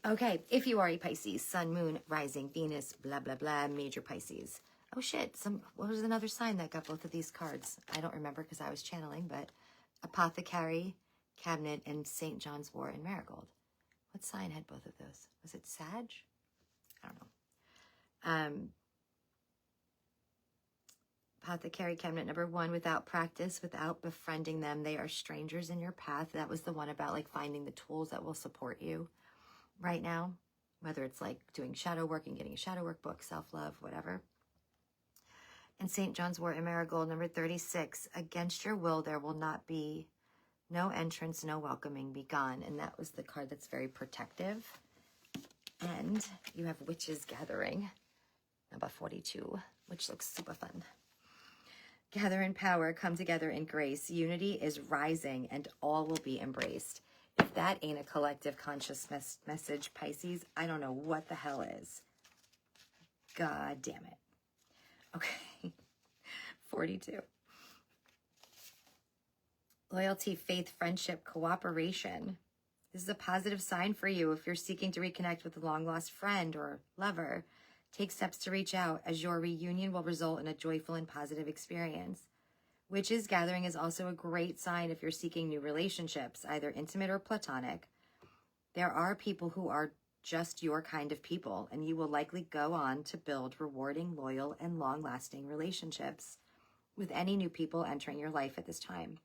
Okay, if you are a Pisces, Sun, Moon, Rising, Venus, blah, blah, blah, major Pisces. Oh shit, what was another sign that got both of these cards? I don't remember because I was channeling, but Apothecary, Cabinet, and St. John's Wort and Marigold. What sign had both of those? Was it Sag? I don't know. Apothecary, Cabinet number 1, without practice, without befriending them, they are strangers in your path. That was the one about like finding the tools that will support you right now, whether it's like doing shadow work and getting a shadow work book, self-love, whatever. And St. John's Wort and Marigold, number 36, against your will, there will not be no entrance, no welcoming, be gone. And that was the card that's very protective. And you have Witches Gathering, number 42, which looks super fun. Gather in power, come together in grace. Unity is rising and all will be embraced. If that ain't a collective conscious message, Pisces, I don't know what the hell is. God damn it. Okay. 42. Loyalty, faith, friendship, cooperation. This is a positive sign for you if you're seeking to reconnect with a long-lost friend or lover. Take steps to reach out, as your reunion will result in a joyful and positive experience. Witches Gathering is also a great sign if you're seeking new relationships, either intimate or platonic. There are people who are just your kind of people, and you will likely go on to build rewarding, loyal, and long-lasting relationships with any new people entering your life at this time.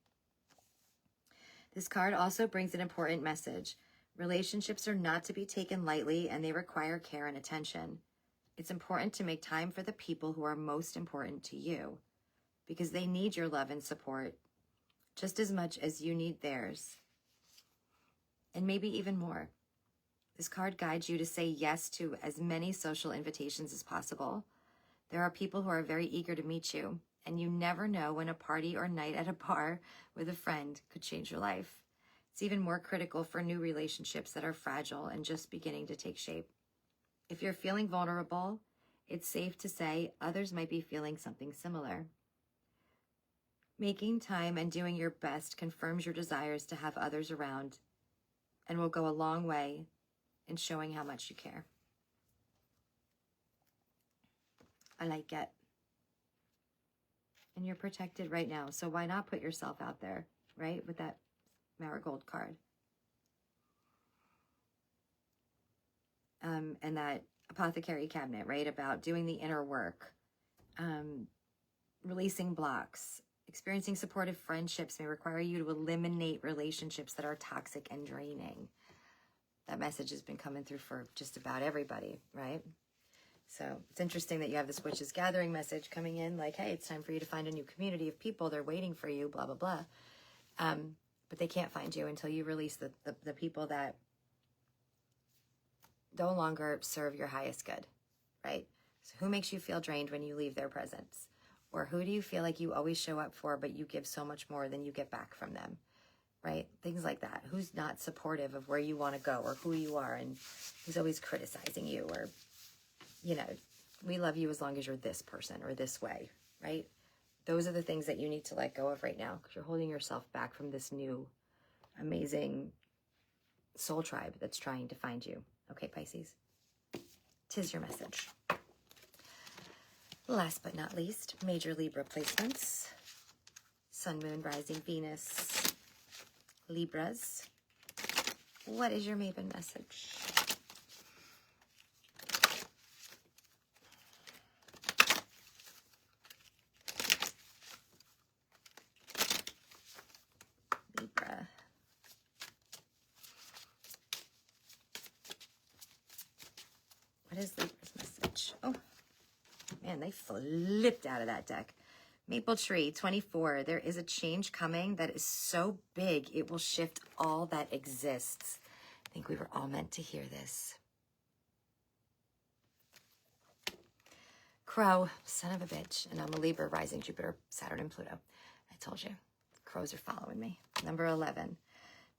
This card also brings an important message. Relationships are not to be taken lightly, and they require care and attention. It's important to make time for the people who are most important to you, because they need your love and support just as much as you need theirs, and maybe even more. This card guides you to say yes to as many social invitations as possible. There are people who are very eager to meet you, and you never know when a party or night at a bar with a friend could change your life. It's even more critical for new relationships that are fragile and just beginning to take shape. If you're feeling vulnerable, it's safe to say others might be feeling something similar. Making time and doing your best confirms your desires to have others around and will go a long way in showing how much you care. I like it. And you're protected right now, so why not put yourself out there, right, with that Marigold card? And that Apothecary Cabinet, right, about doing the inner work, releasing blocks. Experiencing supportive friendships may require you to eliminate relationships that are toxic and draining. That message has been coming through for just about everybody, right? So it's interesting that you have this Witches Gathering message coming in, like, hey, it's time for you to find a new community of people. They're waiting for you, blah, blah, blah. But they can't find you until you release the people that no longer serve your highest good, right? So who makes you feel drained when you leave their presence? Or who do you feel like you always show up for, but you give so much more than you get back from them, right? Things like that. Who's not supportive of where you want to go or who you are, and who's always criticizing you, or, you know, we love you as long as you're this person or this way, right? Those are the things that you need to let go of right now, because you're holding yourself back from this new, amazing soul tribe that's trying to find you. Okay, Pisces, 'tis your message. Last but not least, major Libra placements. Sun, Moon, Rising, Venus, Libras. What is your Maven message? Libra. What is Libra's message? Oh, man, they flipped out of that deck. Maple Tree, 24. There is a change coming that is so big, it will shift all that exists. I think we were all meant to hear this. Crow, son of a bitch. And I'm a Libra, rising Jupiter, Saturn, and Pluto. I told you, crows are following me. Number 11.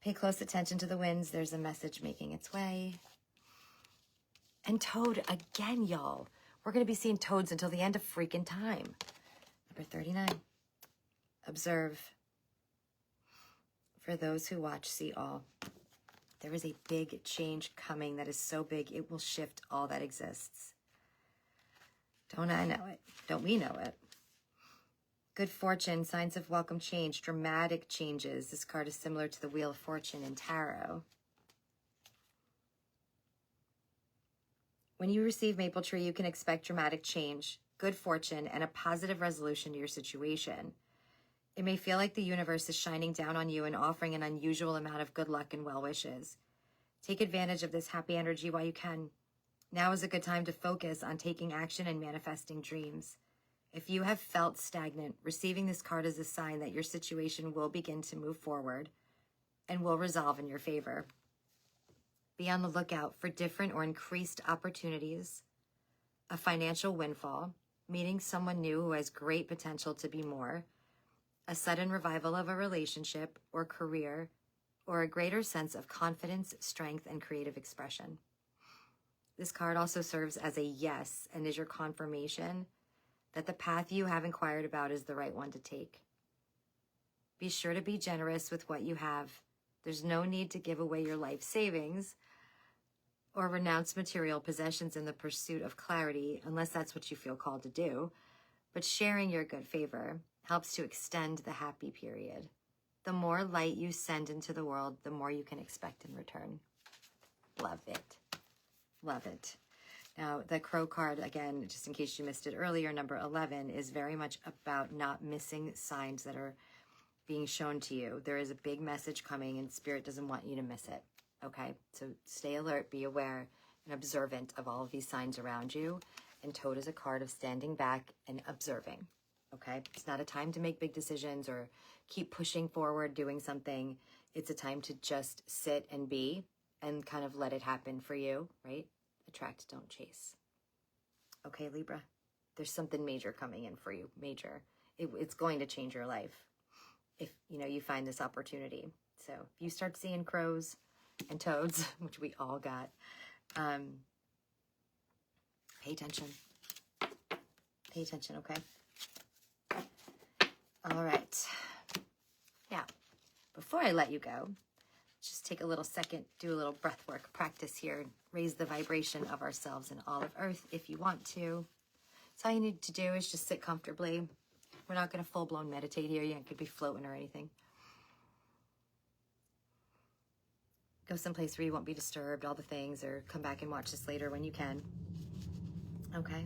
Pay close attention to the winds. There's a message making its way. And Toad, again, y'all. We're going to be seeing toads until the end of freaking time. Number 39. Observe. For those who watch, see all. There is a big change coming that is so big, it will shift all that exists. Don't I know it? Don't we know it? Good fortune, signs of welcome change, dramatic changes. This card is similar to the Wheel of Fortune in tarot. When you receive Maple Tree, you can expect dramatic change, good fortune, and a positive resolution to your situation. It may feel like the universe is shining down on you and offering an unusual amount of good luck and well wishes. Take advantage of this happy energy while you can. Now is a good time to focus on taking action and manifesting dreams. If you have felt stagnant, receiving this card is a sign that your situation will begin to move forward and will resolve in your favor. Be on the lookout for different or increased opportunities, a financial windfall, meeting someone new who has great potential to be more, a sudden revival of a relationship or career, or a greater sense of confidence, strength, and creative expression. This card also serves as a yes and is your confirmation that the path you have inquired about is the right one to take. Be sure to be generous with what you have. There's no need to give away your life savings or renounce material possessions in the pursuit of clarity, unless that's what you feel called to do. But sharing your good favor helps to extend the happy period. The more light you send into the world, the more you can expect in return. Love it. Love it. Now, the Crow card, again, just in case you missed it earlier, number 11, is very much about not missing signs that are being shown to you. There is a big message coming, and Spirit doesn't want you to miss it, okay? So stay alert, be aware, and observant of all of these signs around you. And Toad is a card of standing back and observing, okay? It's not a time to make big decisions or keep pushing forward, doing something. It's a time to just sit and be and kind of let it happen for you, right? Attract, don't chase. Okay, Libra, there's something major coming in for you, major. It's going to change your life if, you find this opportunity. So if you start seeing crows and toads, which we all got, pay attention. Pay attention, okay? All right. Now, before I let you go, just take a little second, do a little breath work practice here, and raise the vibration of ourselves and all of Earth if you want to. So all you need to do is just sit comfortably. We're not going to full-blown meditate here. You could be floating or anything. Go someplace where you won't be disturbed, all the things, or come back and watch this later when you can. Okay?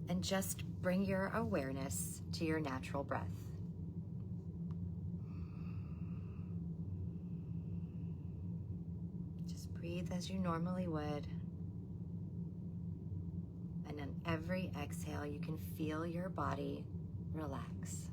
And just bring your awareness to your natural breath. Breathe as you normally would. And on every exhale, you can feel your body relax.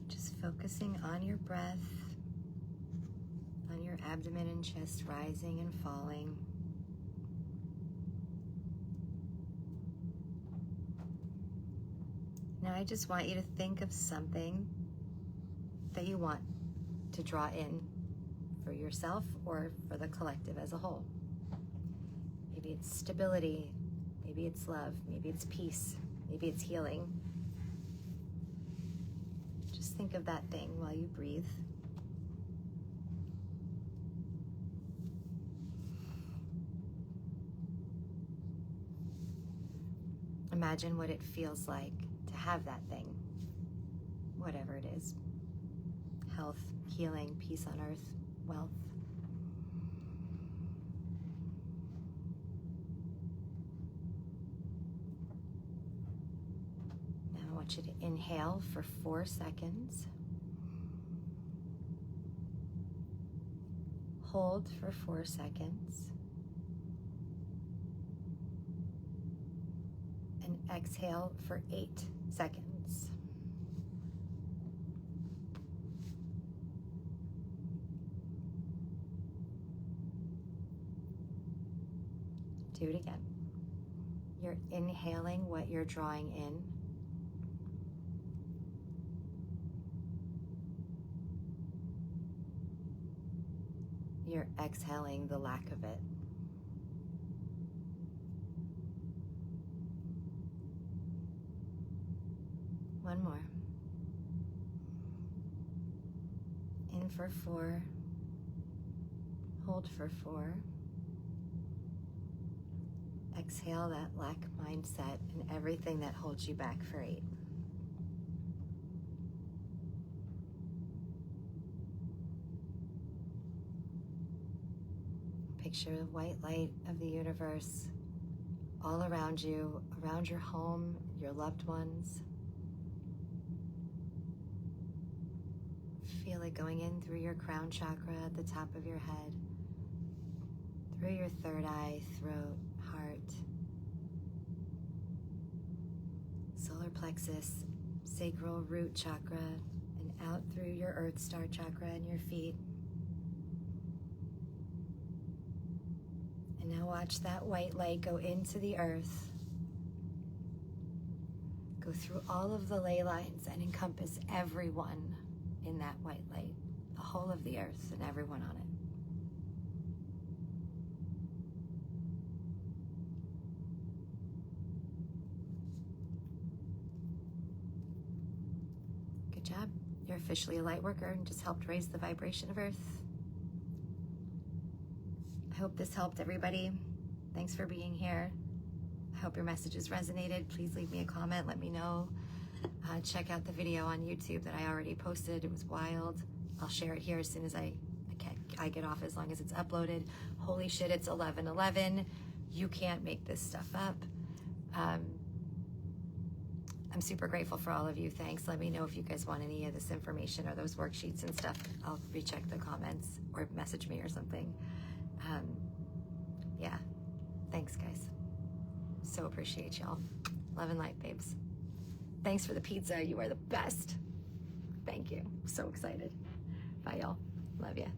Just focusing on your breath, on your abdomen and chest rising and falling. Now I just want you to think of something that you want to draw in for yourself or for the collective as a whole. Maybe it's stability, maybe it's love, maybe it's peace, maybe it's healing. Just think of that thing while you breathe. Imagine what it feels like to have that thing, whatever it is. Health, healing, peace on earth, wealth. Now I want you to inhale for 4 seconds. Hold for 4 seconds. And exhale for 8 seconds. Do it again. You're inhaling what you're drawing in. you're exhaling the lack of it. One more. In for 4. Hold for 4. Exhale that lack mindset and everything that holds you back for 8. Picture the white light of the universe all around you, around your home, your loved ones. Feel it going in through your crown chakra at the top of your head, through your third eye, throat, heart, solar plexus, sacral root chakra, and out through your earth star chakra and your feet. And now watch that white light go into the earth, go through all of the ley lines and encompass everyone in that white light, the whole of the earth and everyone on it. Good job. You're officially a light worker and just helped raise the vibration of Earth. I hope this helped everybody. Thanks for being here. I hope your messages resonated. Please leave me a comment. Let me know. Check out the video on YouTube that I already posted. It was wild. I'll share it here as soon as I get off, as long as it's uploaded. Holy shit, it's 11:11. You can't make this stuff up. I'm super grateful for all of you. Thanks. Let me know if you guys want any of this information or those worksheets and stuff. I'll recheck the comments or message me or something. Yeah. Thanks, guys. So appreciate y'all. Love and light, babes. Thanks for the pizza. You are the best. Thank you. So excited. Bye, y'all. Love ya.